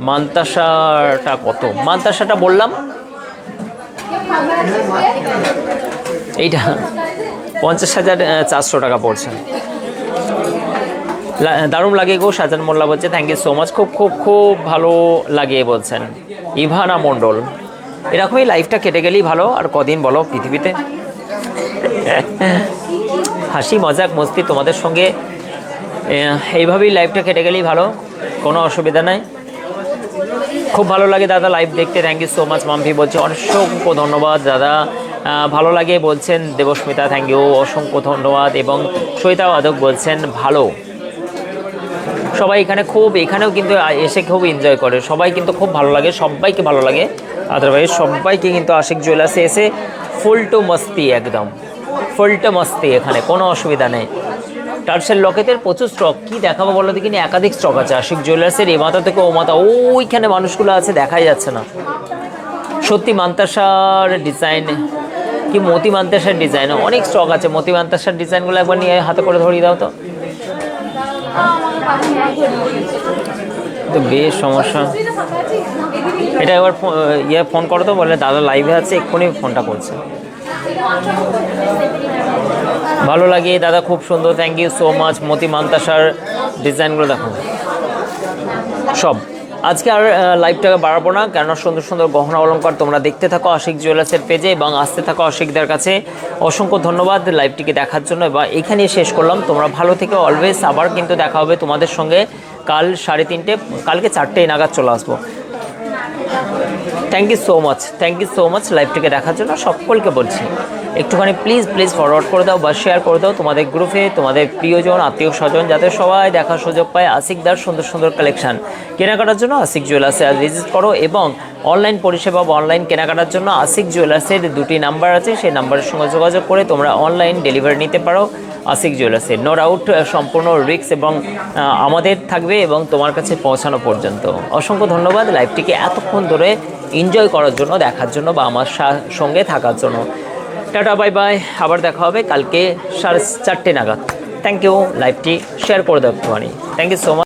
A: মান্তাসাটা কত? মান্তাসাটা বললাম এইটা 50,400 টাকা পড়ছে। দারুণ লাগে গো, সাজান মোল্লা বলছে থ্যাংক ইউ সো মাচ, খুব খুব খুব ভালো লাগে বলছেন ইভানা মণ্ডল। এরকমই লাইফটা কেটে গেলেই ভালো, আর কদিন বলো পৃথিবীতে। হাসি মজাক মস্তি তোমাদের সঙ্গে এইভাবেই লাইফটা কেটে গেলেই ভালো, কোনো অসুবিধা নাই। খুব ভালো লাগে দাদা লাইভ দেখতে, thank you so much. Mampi বলছে অসংখ্য ধন্যবাদ দাদা, ভালো লাগে বলছেন দেবস্মিতা, থ্যাংক ইউ, অসংখ্য ধন্যবাদ। এবং সৈতা বাদক বলছেন ভালো। সবাই এখানেও কিন্তু এসে খুব এনজয় করে, সবাই কিন্তু খুব ভালো লাগে, সবাইকে ভালো লাগে। আদারওয়াইজ সবাইকে কিন্তু আশিক জুয়েলার্সে এসে ফুল টু মস্তি, একদম ফুল টু মস্তি, এখানে কোনো অসুবিধা নেই। টার্সেল লকেটের প্রচুর স্টক, কি দেখাবো বলো দেখিনি, একাধিক স্টক আছে আশিক জুয়েলার্সের। এ মাথা থেকে ও মাথা, ওইখানে মানুষগুলো আছে দেখাই যাচ্ছে না। সত্যি মান্তাসার ডিজাইন কি, মতি মান্তাসার ডিজাইন অনেক স্টক আছে। মতি মান্তাসার ডিজাইনগুলো একবার নিয়ে হাতে করে ধরিয়ে দাও তো বেশ সমস্যা। এটা একবার ফোন করো তো, বলে দাদা লাইভে আছে, এক্ষুনি ফোনটা করছে। ভালো লাগে দাদা, খুব সুন্দর, থ্যাংক ইউ সো মাচ। মতি মান্তাসার ডিজাইনগুলো দেখো সব। আজকে আর লাইভটাকে বাড়াবো না, কেননা সুন্দর সুন্দর গহনা অলংকার তোমরা দেখতে থাকো আশিক জুয়েলার্সের পেজে এবং আসতে থাকো আশিকদের কাছে। অসংখ্য ধন্যবাদ লাইভটিকে দেখার জন্য, বা এখানেই শেষ করলাম। তোমরা ভালো থেকে অলওয়েজ, আবার কিন্তু দেখা হবে তোমাদের সঙ্গে কাল 3:30, কালকে 4টে নাগাদ চলে আসবো। Thank you so much, thank you so much লাইভটিকে দেখার জন্য। সকলকে বলছি একটুখানি প্লিজ ফরওয়ার্ড করে দাও বা শেয়ার করে দাও তোমাদের গ্রুপে, তোমাদের প্রিয়জন আত্মীয় স্বজন, যাতে সবাই দেখার সুযোগ পায় আশিকদার সুন্দর সুন্দর কালেকশান। কেনাকাটার জন্য আশিক জুয়েলার্সে ভিজিট করো, এবং অনলাইন পরিষেবা বা অনলাইন কেনাকাটার জন্য আশিক জুয়েলার্সের 2টি নাম্বার আছে, সেই নাম্বারের সঙ্গে যোগাযোগ করে তোমরা অনলাইন ডেলিভারি নিতে পারো আশিক জুয়েলার্সে। নো ডাউট সম্পূর্ণ রিস্ক এবং আমাদের থাকবে এবং তোমার কাছে পৌঁছানো পর্যন্ত। অসংখ্য ধন্যবাদ লাইভটিকে এতক্ষণ ধরে এনজয় করার জন্য, দেখার জন্য, বা আমার সঙ্গে থাকার জন্য। টাটা, বাই বাই, আবার দেখা হবে কালকে 4:30 নাগাদ। থ্যাংক ইউ, লাইভটি শেয়ার করে দাও একটুখানি। Thank you so much.